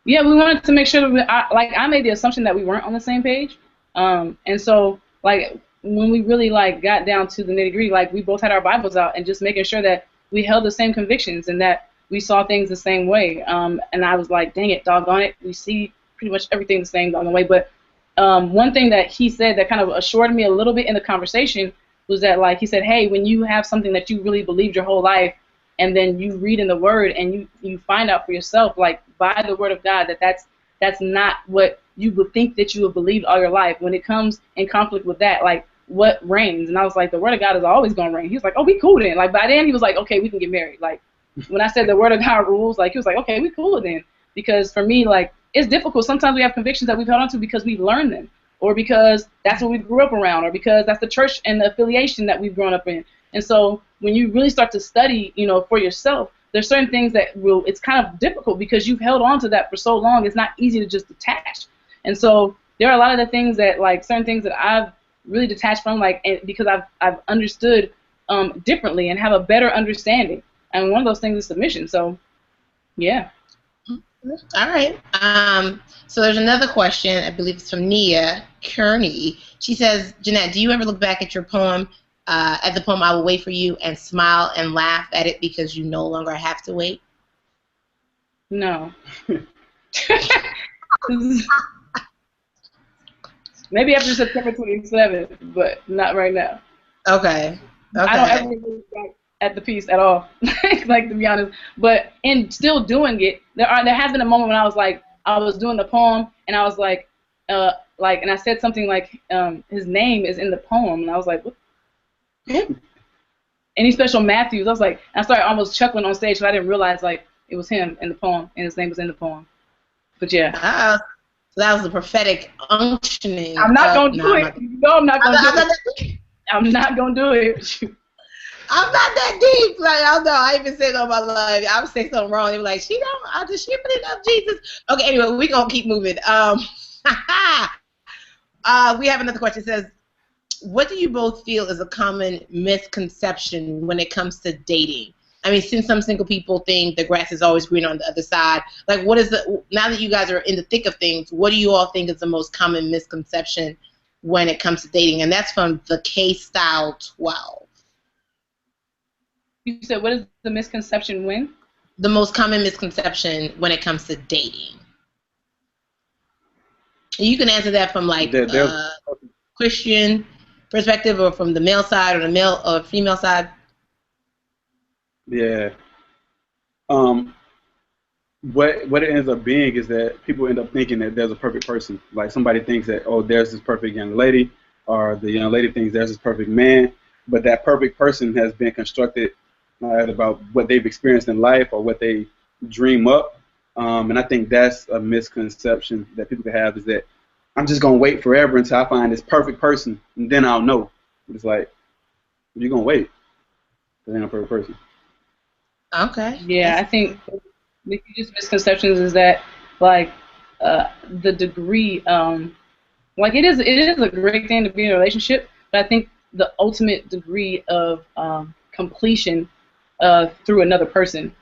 Yeah, we wanted to make sure that I made the assumption that we weren't on the same page, and so like when we really like got down to the nitty-gritty, like we both had our Bibles out and just making sure that we held the same convictions and that we saw things the same way. And I was like, dang it, doggone it, we see pretty much everything the same doggone way. But one thing that he said that kind of assured me a little bit in the conversation was that, like, he said, hey, when you have something that you really believed your whole life, and then you read in the Word and you find out for yourself, like by the Word of God, that's not what you would think that you have believed all your life. When it comes in conflict with that, like what reigns? And I was like, the Word of God is always going to reign. He was like, oh, we cool then. Like by then he was like, okay, we can get married. Like when I said the Word of God rules, like he was like, okay, we cool then. Because for me, like it's difficult. Sometimes we have convictions that we've held on to because we learned them, or because that's what we grew up around, or because that's the church and the affiliation that we've grown up in. And so when you really start to study, for yourself, there's certain things that it's kind of difficult because you've held on to that for so long. It's not easy to just detach. And so there are a lot of the things that, like, certain things that I've really detached from, like, because I've understood differently and have a better understanding. And one of those things is submission. So, yeah. All right. So there's another question. I believe it's from Nia Kearney. She says, Janette, do you ever look back at your poem, at the poem I Will Wait for You, and smile and laugh at it because you no longer have to wait? No. Maybe after September 27th, but not right now. Okay. I don't ever look back at the piece at all, like, to be honest. But in still doing it, there has been a moment when I was like, I was doing the poem, and I was like, and I said something like, his name is in the poem, and I was like, what? Any special Matthews? I was like, I started almost chuckling on stage, but I didn't realize like it was him in the poem, and his name was in the poem. But yeah. So that was the prophetic unctioning. I'm not gonna do it. I'm not gonna do it. I'm not gonna do it. I'm not that deep. Like, I don't know. I even said on my life, I would say something wrong. They were like, she really love Jesus. Okay, anyway, we're gonna keep moving. We have another question. It says, what do you both feel is a common misconception when it comes to dating? I mean, since some single people think the grass is always green on the other side, like what is now that you guys are in the thick of things, what do you all think is the most common misconception when it comes to dating? And that's from the K-Style 12. You said, what is the misconception when? The most common misconception when it comes to dating. You can answer that from like Christian perspective, or from the male side, or the male or female side. Yeah. What it ends up being is that people end up thinking that there's a perfect person. Like somebody thinks that, oh, there's this perfect young lady, or the young lady thinks there's this perfect man, but that perfect person has been constructed about what they've experienced in life or what they dream up. And I think that's a misconception that people can have, is that I'm just going to wait forever until I find this perfect person, and then I'll know. It's like, you're going to wait. There ain't no perfect person. Okay. Yeah, I think the biggest misconceptions is that, like, the degree, like, it is a great thing to be in a relationship, but I think the ultimate degree of completion through another person,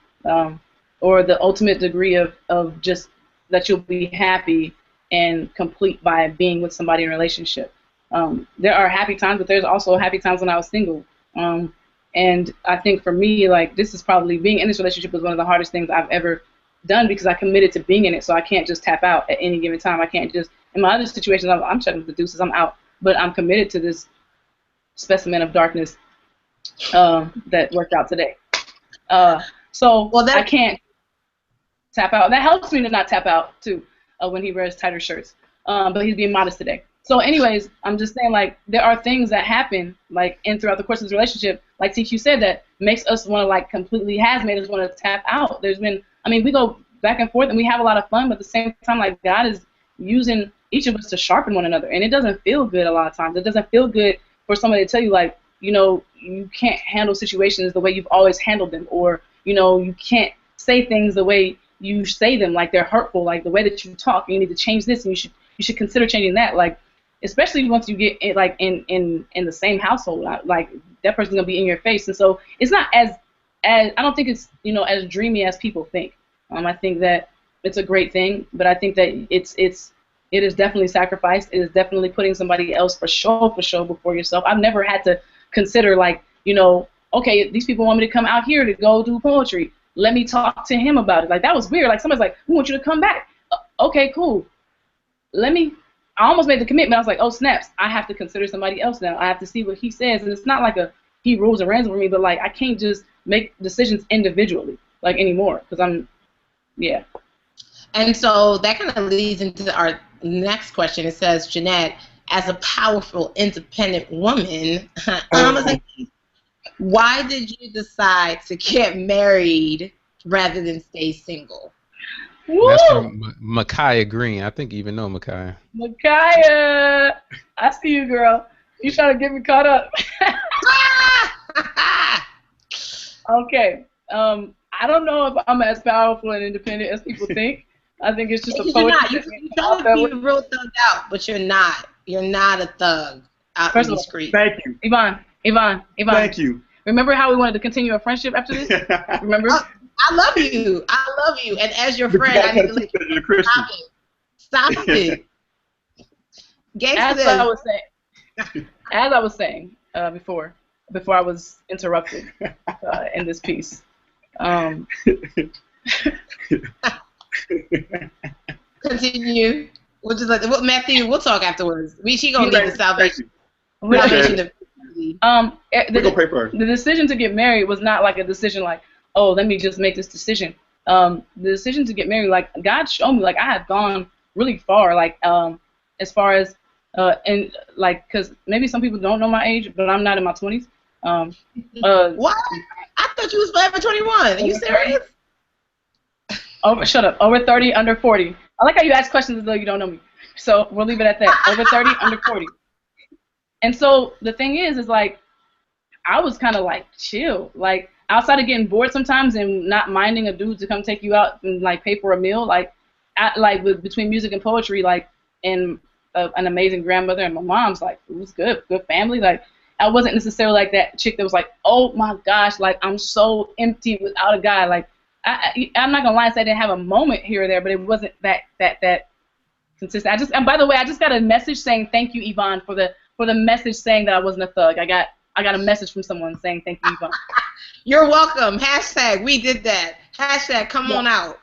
or the ultimate degree of just that you'll be happy and complete by being with somebody in a relationship. There are happy times, but there's also happy times when I was single. And I think for me, like, this is probably, being in this relationship was one of the hardest things I've ever done, because I committed to being in it, so I can't just tap out at any given time. I can't just, in my other situations, I'm shutting the deuces, I'm out, but I'm committed to this specimen of darkness that worked out today. So I can't tap out. That helps me to not tap out, too, when he wears tighter shirts. But he's being modest today. So anyways, I'm just saying, like, there are things that happen, like, throughout the course of this relationship, like TQ said, that makes us want to, like, has made us want to tap out. There's been, I mean, we go back and forth and we have a lot of fun, but at the same time, like, God is using each of us to sharpen one another. And it doesn't feel good a lot of times. It doesn't feel good for somebody to tell you, like, you know, you can't handle situations the way you've always handled them, or, you know, you can't say things the way you say them, like they're hurtful, like the way that you talk, you need to change this, and you should consider changing that. Like, especially once you get in the same household, like, that person's gonna be in your face, and so it's not as I don't think it's, you know, as dreamy as people think. I think that it's a great thing, but I think that it is definitely sacrifice. It is definitely putting somebody else for show before yourself. I've never had to consider, like, you know, okay, these people want me to come out here to go do poetry. Let me talk to him about it. Like, that was weird. Like, somebody's like, we want you to come back. Okay, cool. I almost made the commitment. I was like, oh, snaps. I have to consider somebody else now. I have to see what he says. And it's not like he rules and reigns over me, but, like, I can't just make decisions individually, like, anymore. Because yeah. And so that kind of leads into our next question. It says, Janette, as a powerful, independent woman, why did you decide to get married rather than stay single? Woo! That's from Micaiah Green. I think you even know Micaiah. Micaiah! I see you, girl. You trying to get me caught up. Okay. I don't know if I'm as powerful and independent as people think. I think it's just a poetry. You're not. You be real thugged out, but you're not. You're not a thug out in the street. Thank you. Yvonne. Thank you. Remember how we wanted to continue a friendship after this? Remember? I love you. And as your friend, I need to let you stop it. As I was saying before I was interrupted in this piece. Continue. We'll just Matthew. We'll talk afterwards. She gonna lead the salvation. We're gonna pray for her. The decision to get married was not like a decision like, oh, let me just make this decision. The decision to get married, like, God showed me, like, I had gone really far, like, as far as and like, because maybe some people don't know my age, but I'm not in my 20s. What? I thought you was forever 21. Are you serious? Shut up. Over 30, under 40. I like how you ask questions as though you don't know me. So we'll leave it at that. Over 30, under 40. And so the thing is like, I was kind of like chill. Like, outside of getting bored sometimes and not minding a dude to come take you out and, like, pay for a meal, like, between music and poetry, like, and an amazing grandmother, and my mom's like, it was good family. Like, I wasn't necessarily like that chick that was like, oh my gosh, like I'm so empty without a guy. Like, I'm not gonna lie and say I didn't have a moment here or there, but it wasn't that consistent. And by the way, I just got a message saying thank you, Yvonne, for the message saying that I wasn't a thug. I got a message from someone saying thank you, Yvonne. You're welcome. Hashtag we did that. Hashtag come on out.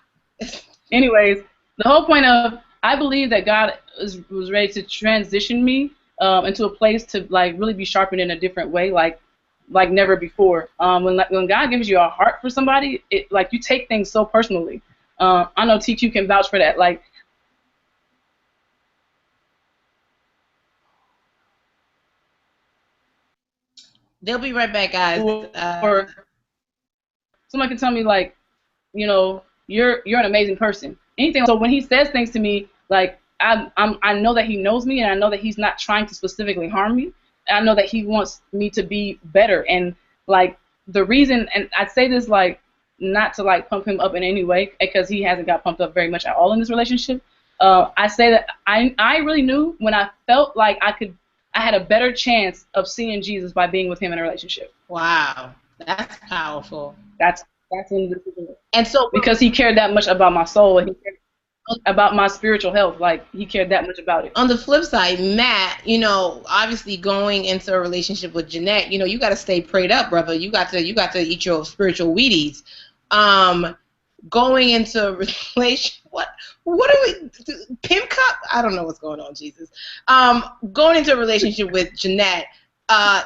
Anyways, the whole point of, I believe that God was ready to transition me into a place to like really be sharpened in a different way, like never before. When God gives you a heart for somebody, it like you take things so personally. I know TQ can vouch for that. Like, they'll be right back, guys. Or someone can tell me like, you know, you're an amazing person. Anything. So when he says things to me, like I know that he knows me, and I know that he's not trying to specifically harm me. I know that he wants me to be better, and like the reason, and I say this like not to like pump him up in any way, because he hasn't got pumped up very much at all in this relationship. I say that I really knew when I felt like I had a better chance of seeing Jesus by being with him in a relationship. Wow, that's powerful. That's when the decision was. And so, because he cared that much about my soul, and he cared about my spiritual health, like he cared that much about it. On the flip side, Matt, you know, obviously going into a relationship with Janette, you know, you got to stay prayed up, brother. You got to eat your spiritual Wheaties. Going into a relationship, what are we, pimp cup? I don't know what's going on, Jesus. Going into a relationship with Janette,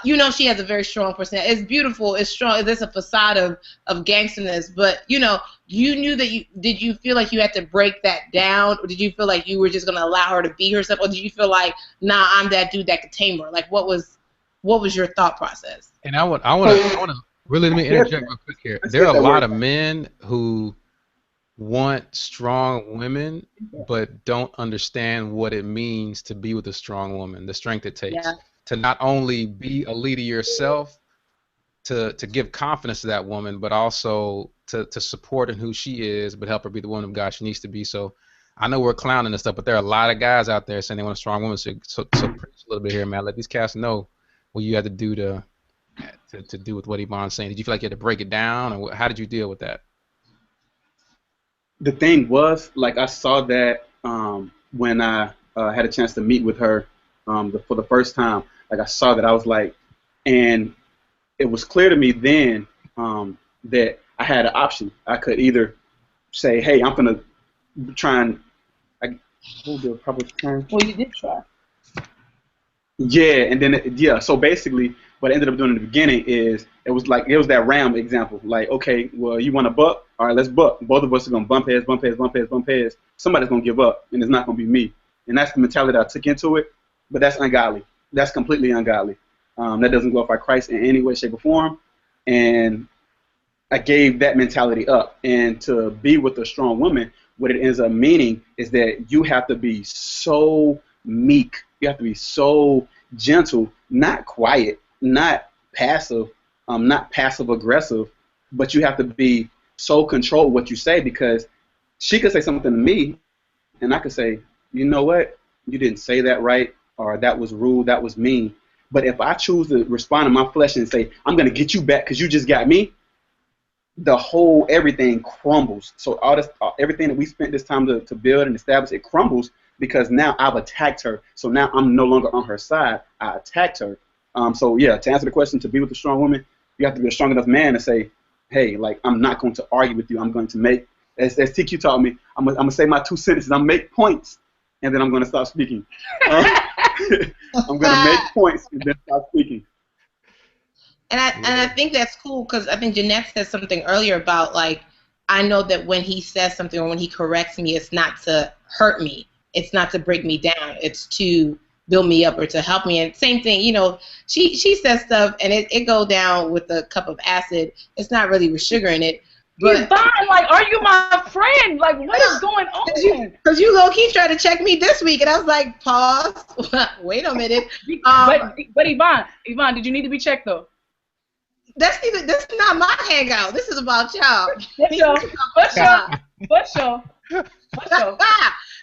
you know, she has a very strong personality. It's beautiful. It's strong. There's a facade of gangsterness, but you know, you knew that did you feel like you had to break that down, or did you feel like you were just going to allow her to be herself, or did you feel like, nah, I'm that dude that could tame her? Like, what was your thought process? And I want to really, let me interject real quick here. There are a lot of men who want strong women, but don't understand what it means to be with a strong woman, the strength it takes. Yeah. To not only be a leader yourself, to give confidence to that woman, but also to support in who she is, but help her be the woman of God she needs to be. So I know we're clowning and stuff, but there are a lot of guys out there saying they want a strong woman. So preach a little bit here, man. Let these cats know what you had to do to do with what Yvonne's saying. Did you feel like you had to break it down, or how did you deal with that? The thing was, like, I saw that when I had a chance to meet with her for the first time. Like, I saw that, I was like, and it was clear to me then that I had an option. I could either say, hey, I'm going to try and, what would be a proper term? Well, you did try. Yeah, and then, so basically, what I ended up doing in the beginning is, it was that Ram example. Like, okay, well, you want to buck? All right, let's buck. Both of us are going to bump heads. Somebody's going to give up, and it's not going to be me. And that's the mentality I took into it, but that's ungodly. That's completely ungodly. That doesn't glorify Christ in any way, shape, or form. And I gave that mentality up. And to be with a strong woman, what it ends up meaning is that you have to be so meek. You have to be so gentle, not quiet, not passive, not passive aggressive, but you have to be so controlled what you say, because she could say something to me and I could say, you know what, you didn't say that right, or that was rude, that was mean. But if I choose to respond in my flesh and say, I'm going to get you back because you just got me, everything crumbles. So everything that we spent this time to build and establish, it crumbles, because now I've attacked her. So now I'm no longer on her side. I attacked her. So yeah, to answer the question, to be with a strong woman, you have to be a strong enough man to say, hey, like, I'm not going to argue with you. I'm going to make, as TQ taught me, I'm going to say my 2 sentences. I'm going to make points, and then I'm going to stop speaking. I'm going to make points and then stop speaking. And I think that's cool, because I think Janette said something earlier about, like, I know that when he says something or when he corrects me, it's not to hurt me. It's not to break me down. It's to build me up or to help me. And same thing, you know, she says stuff and it go down with a cup of acid. It's not really with sugar in it. But Yvonne, like, are you my friend? Like, what is going on? Because you low-key tried to check me this week, and I was like, pause. Wait a minute. But Yvonne, did you need to be checked, though? That's not my hangout. This is about y'all. For sure.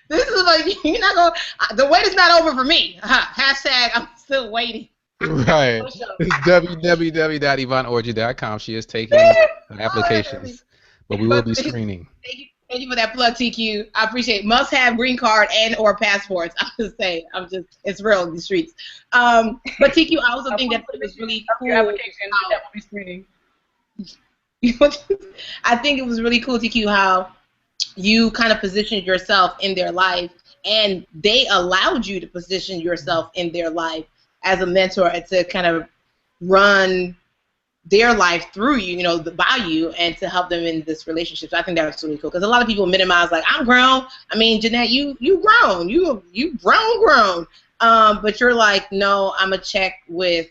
This is about you're not gonna. The wait is not over for me. Hashtag I'm still waiting. Right. It's www.yvonneorgy.com. She is taking applications, but we will be screening. Thank you for that plug, TQ. I appreciate it. Must have green card and or passports. I'm just saying. It's real in the streets. But TQ, I also think that it was really cool. Your application that will be screening. I think it was really cool, TQ, how you kind of positioned yourself in their life, and they allowed you to position yourself in their life as a mentor and to kind of run their life through you, by you, and to help them in this relationship. So I think that's really cool, because a lot of people minimize, like, I'm grown. I mean, Janette, you grown. You grown. But you're like, no, I'm going to check with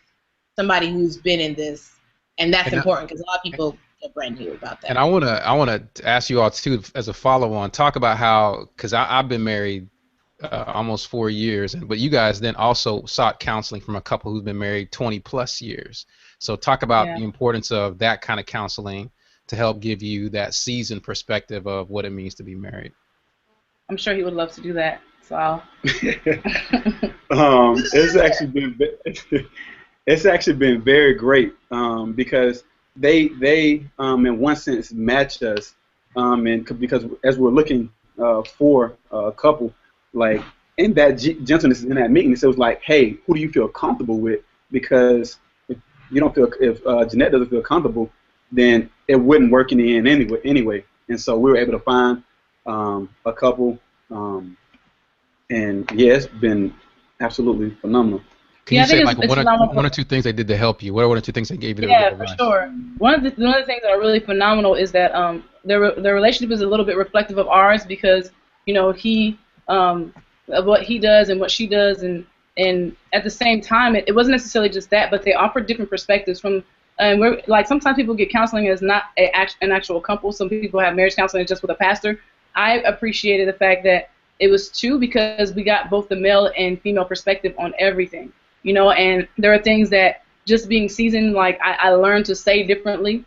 somebody who's been in this, and that's important, because a lot of people get brand new about that. And I wanna ask you all, too, as a follow-on, talk about how, because I've been married almost 4 years, but you guys then also sought counseling from a couple who's been married 20-plus years. So talk about the importance of that kind of counseling to help give you that seasoned perspective of what it means to be married. I'm sure he would love to do that. So I'll. It's actually been very great because they in one sense match us, and because as we're looking for a couple, like in that gentleness in that meekness, it was like, hey, who do you feel comfortable with? Because if Janette doesn't feel comfortable, then it wouldn't work in the end anyway. And so we were able to find a couple, and it's been absolutely phenomenal. Can you say like one or two things they did to help you? What are one or two things they gave you? Yeah, for sure. One of the things that are really phenomenal is that their relationship is a little bit reflective of ours, because he of what he does and what she does, and at the same time it wasn't necessarily just that, but they offered different perspectives from. And we're like, sometimes people get counseling as not an actual couple. Some people have marriage counseling just with a pastor. I appreciated the fact that it was two, because we got both the male and female perspective on everything. And there are things that just being seasoned, like I learned to say differently,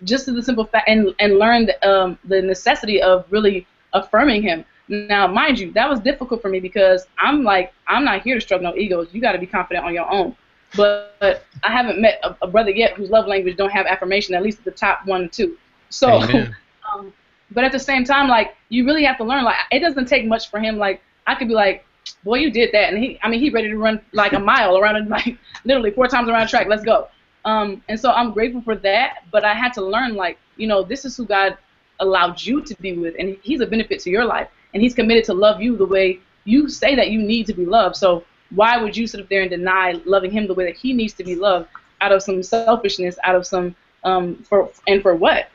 just to the simple fact, and learned the necessity of really affirming him. Now, mind you, that was difficult for me, because I'm not here to stroke no egos. You got to be confident on your own. But I haven't met a brother yet whose love language don't have affirmation, at least at the top 1 and 2. So, but at the same time, like, you really have to learn. Like, it doesn't take much for him. Like, I could be like, boy, you did that, and he ready to run like a mile around, like literally 4 times around the track. Let's go. And so I'm grateful for that. But I had to learn, like, this is who God allowed you to be with, and He's a benefit to your life, and He's committed to love you the way you say that you need to be loved. So why would you sit up there and deny loving Him the way that He needs to be loved, out of some selfishness, out of some for what?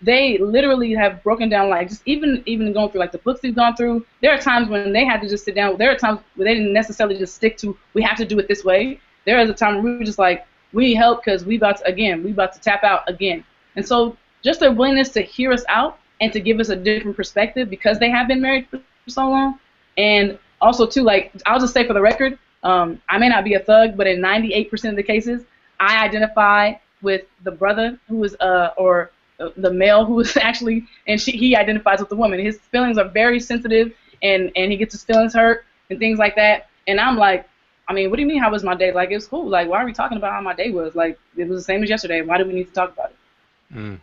They literally have broken down, like, just even going through like the books we've gone through. There are times when they had to just sit down. There are times where they didn't necessarily just stick to, we have to do it this way. There is a time where we were just like, we need help because we about to tap out again. And so just their willingness to hear us out and to give us a different perspective, because they have been married for so long. And also too, like, I'll just say for the record, I may not be a thug, but in 98% of the cases, I identify with the brother who is or the male who is actually, and he identifies with the woman. His feelings are very sensitive, and he gets his feelings hurt and things like that. And I'm like, I mean, what do you mean, how was my day? Like, it was cool. Like, why are we talking about how my day was? Like, it was the same as yesterday. Why do we need to talk about it?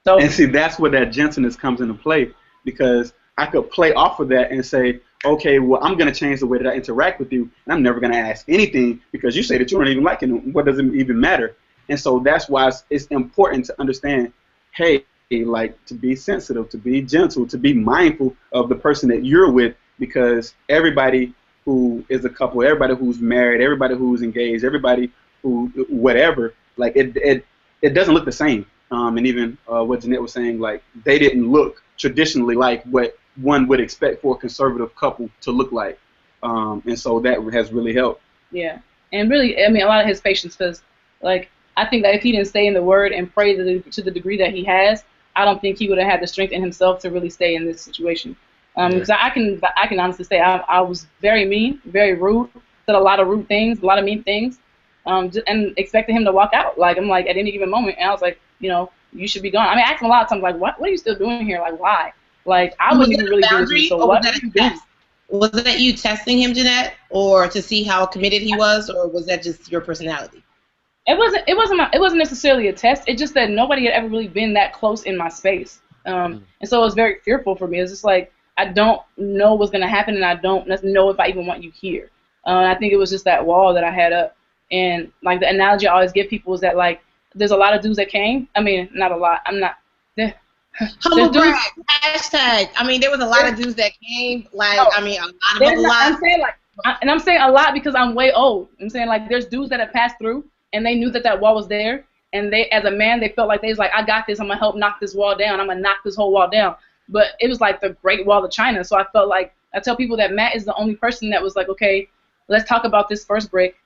So, and see, that's where that gentleness comes into play, because I could play off of that and say, okay, well, I'm going to change the way that I interact with you, and I'm never going to ask anything because you say that you don't even like it. What does it even matter? And so that's why it's important to understand, hey, like, to be sensitive, to be gentle, to be mindful of the person that you're with, because everybody who is a couple, everybody who's married, everybody who's engaged, everybody who whatever, like, it doesn't look the same. And even what Janette was saying, like, they didn't look traditionally like what one would expect for a conservative couple to look like. And so that has really helped. Yeah. And really, I mean, a lot of his patience, because, like, I think that if he didn't stay in the Word and pray to the degree that he has, I don't think he would have had the strength in himself to really stay in this situation. Because I can honestly say I was very mean, very rude, said a lot of rude things, a lot of mean things, and expected him to walk out. Like, I'm like, at any given moment, and I was like, you should be gone. I mean, I asked him a lot of times, like, what are you still doing here? Like, why? Like, I Was wouldn't that even a really deal with you, boundary, so or was what that are you a doing? test? Was that you testing him, Janette, or to see how committed he was, or was that just your personality? It wasn't necessarily a test. It's just that nobody had ever really been that close in my space, and so it was very fearful for me. It's just like, I don't know what's gonna happen, and I don't know if I even want you here. I think it was just that wall that I had up, and like the analogy I always give people is that, like, there's a lot of dudes that came. I mean, not a lot. I'm not. There's Humble dudes. brag. Hashtag. I mean, there was a lot of dudes that came. Like, No, I mean, a lot of them. I'm saying, like, and I'm saying a lot because I'm way old. I'm saying, like, there's dudes that have passed through and they knew that that wall was there, and they, as a man, they felt like they was like, I got this. I'm gonna help knock this wall down. I'm gonna knock this whole wall down. But it was like the Great Wall of China. So I felt like, I tell people that Matt is the only person that was like, okay, let's talk about this first brick.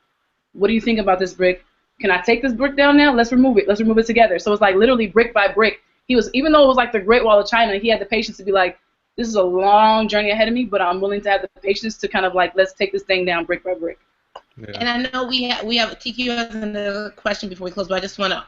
What do you think about this brick? Can I take this brick down now? Let's remove it. Let's remove it together. So it's like literally brick by brick. He was, even though it was like the Great Wall of China, he had the patience to be like, this is a long journey ahead of me, but I'm willing to have the patience to kind of like, let's take this thing down brick by brick. Yeah. And I know we have TQ has another question before we close, but I just want to,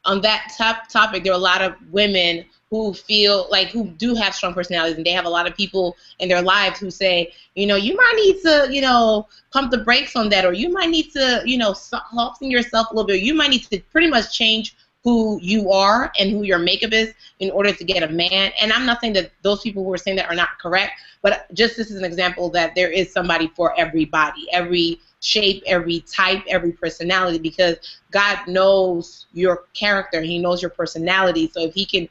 on that topic, there are a lot of women who feel like, who do have strong personalities, and they have a lot of people in their lives who say, you know, you might need to, you know, pump the brakes on that, or you might need to, you know, soften yourself a little bit, or you might need to pretty much change who you are and who your makeup is in order to get a man. And I'm not saying that those people who are saying that are not correct, but just this is an example that there is somebody for everybody, every shape, every type, every personality, because God knows your character. He knows your personality. So if he can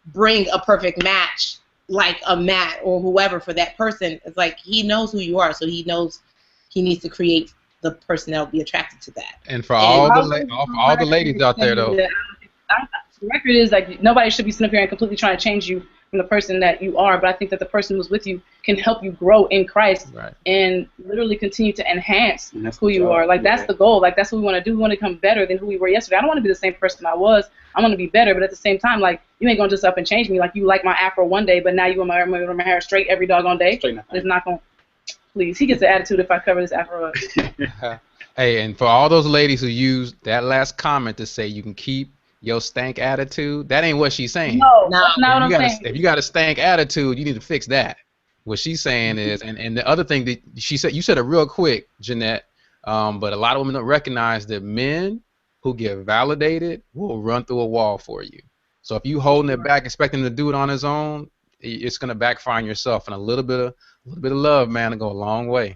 bring a perfect match like a Matt or whoever for that person, it's like he knows who you are. So he knows he needs to create the person that will be attracted to that. And for all the ladies out there, though. The record is like, nobody should be sitting up here and completely trying to change you from the person that you are, but I think that the person who's with you can help you grow in Christ, right, and literally continue to enhance who you are. Like, that's the goal. Like, that's what we want to do. We want to become better than who we were yesterday. I don't want to be the same person I was. I want to be better, but at the same time, like, you ain't going to just up and change me. Like, you like my afro one day, but now you want my hair straight every doggone day. It's not going to, please. He gets the attitude if I cover this afro up. Hey, and for all those ladies who used that last comment to say you can keep your stank attitude, that ain't what she's saying. No, that's not what I'm saying. If you got a stank attitude, you need to fix that. What she's saying is, and the other thing that she said, you said it real quick, Janette, but a lot of women don't recognize that men who get validated will run through a wall for you. So if you holding it back, expecting him to do it on his own, it's gonna backfire on yourself. And a little bit of love, man, will go a long way.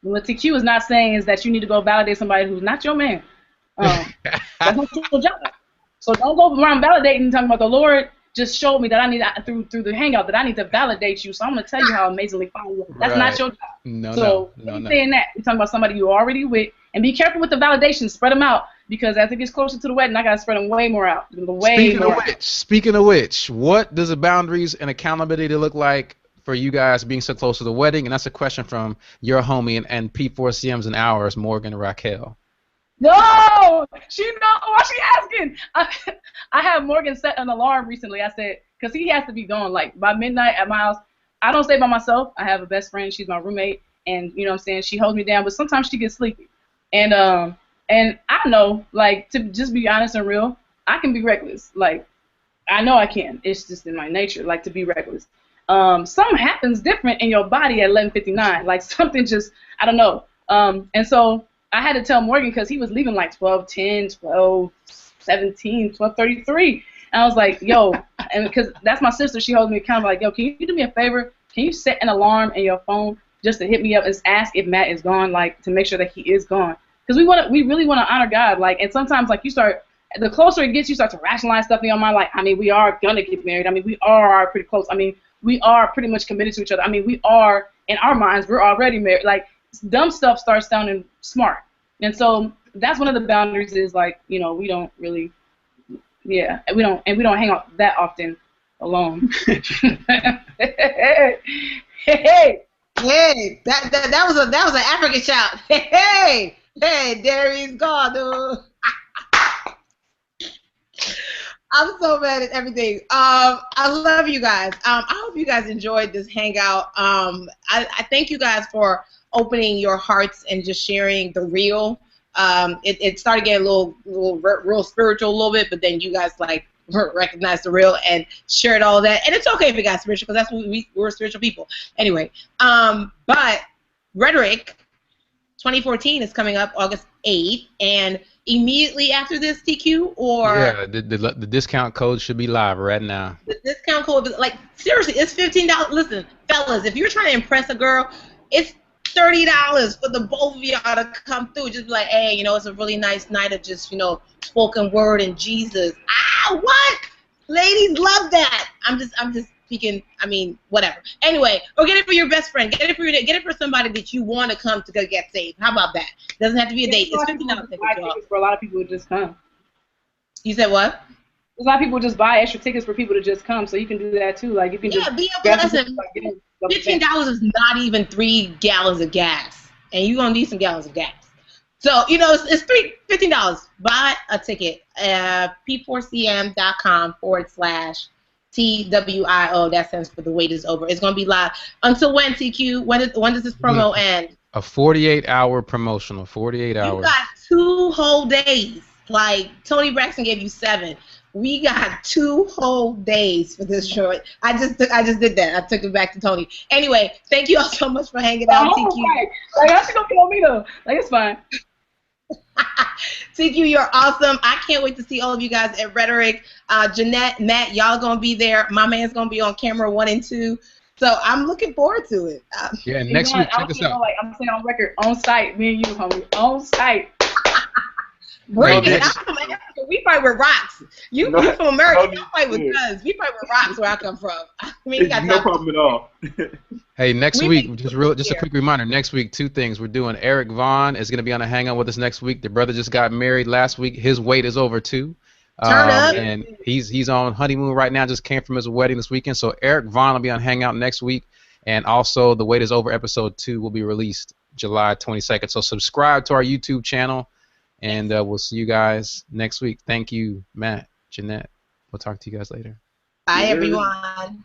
What TQ is not saying is that you need to go validate somebody who's not your man. That's not your job. So don't go around validating and talking about the Lord just showed me that I need, through the Hangout, that I need to validate you. So I'm going to tell you how amazingly fine you are. That's not your job. No. Saying that, you're talking about somebody you're already with. And be careful with the validation. Spread them out. Because as it gets closer to the wedding, I got to spread them way more out. Speaking of which, what does the boundaries and accountability look like for you guys being so close to the wedding? And that's a question from your homie and P4CMs and ours, Morgan Raquel. No, she know. Why she asking? I have Morgan set an alarm recently. I said, because he has to be gone like by midnight at my house. I don't stay by myself. I have a best friend. She's my roommate, and you know what I'm saying. She holds me down, but sometimes she gets sleepy. And I know, like, to just be honest and real, I can be reckless. Like, I know I can. It's just in my nature, like, to be reckless. Something happens different in your body at 11:59. Like, something just, I don't know. And so I had to tell Morgan because he was leaving like 12:10, 12:17, 12:33. And I was like, yo, and because that's my sister, she holds me accountable. Like, yo, can you do me a favor? Can you set an alarm in your phone just to hit me up and ask if Matt is gone, like, to make sure that he is gone? Because we really want to honor God. Like, and sometimes, like, the closer it gets, you start to rationalize stuff in your mind. Like, I mean, we are going to get married. I mean, we are pretty close. I mean, we are pretty much committed to each other. I mean, we are, in our minds, we're already married. Like, dumb stuff starts sounding smart. And so that's one of the boundaries is, like, you know, we don't really, we don't hang out that often alone. Hey, that was an African shout. Hey, Darius God, dude. I'm so mad at everything. I love you guys. I hope you guys enjoyed this hangout. I thank you guys for opening your hearts and just sharing the real. It started getting a little real spiritual a little bit, but then you guys like recognize the real and shared all that. And it's okay if it got spiritual because that's what we're spiritual people. Anyway, but Rhetoric 2014 is coming up August 8th, and immediately after this, TQ, or yeah, the discount code should be live right now. the discount code, like seriously, it's $15. Listen, fellas, if you're trying to impress a girl, it's $30 for the both of y'all to come through. Just be like, hey, you know, it's a really nice night of just, you know, spoken word and Jesus. Ah, what? Ladies love that. I'm just speaking. I mean, whatever. Anyway, or get it for your best friend. Get it for somebody that you want to come to go get saved. How about that? Doesn't have to be a date. It's $15 tickets for a lot of people to just come. You said what? A lot of people just buy extra tickets for people to just come, so you can do that too. Like you can just be a blessing. $15 is not even 3 gallons of gas, and you're gonna need some gallons of gas. So you know it's $15. Buy a ticket. p4cm.com/TWIO. That stands for the wait is over. It's gonna be live until when, TQ? When does this promo end? A 48-hour promotional. 48 hours. You got 2 whole days. Like Tony Braxton gave you 7. We got 2 whole days for this show. I just did that. I took it back to Tony. Anyway, thank you all so much for hanging out, TQ. Right. Like that's gonna kill me though. Like it's fine. TQ, you're awesome. I can't wait to see all of you guys at Rhetoric. Janette, Matt, y'all gonna be there. My man's gonna be on camera 1 and 2. So I'm looking forward to it. Yeah, next week, check us out. Like, I'm saying on record, on site, me and you, homie, on site. Bring it. I'm from Africa. We fight with rocks. You from America. You fight with guns. We fight with rocks where I come from. I mean, no problem at all. Hey, next week, just a quick reminder. Next week, 2 things. We're doing Eric Vaughn is going to be on a Hangout with us next week. The brother just got married last week. His wait is over too. Turn up. And he's on honeymoon right now. Just came from his wedding this weekend. So Eric Vaughn will be on Hangout next week. And also, The Wait is Over episode 2 will be released July 22nd. So subscribe to our YouTube channel. And we'll see you guys next week. Thank you, Matt, Janette. We'll talk to you guys later. Bye, everyone.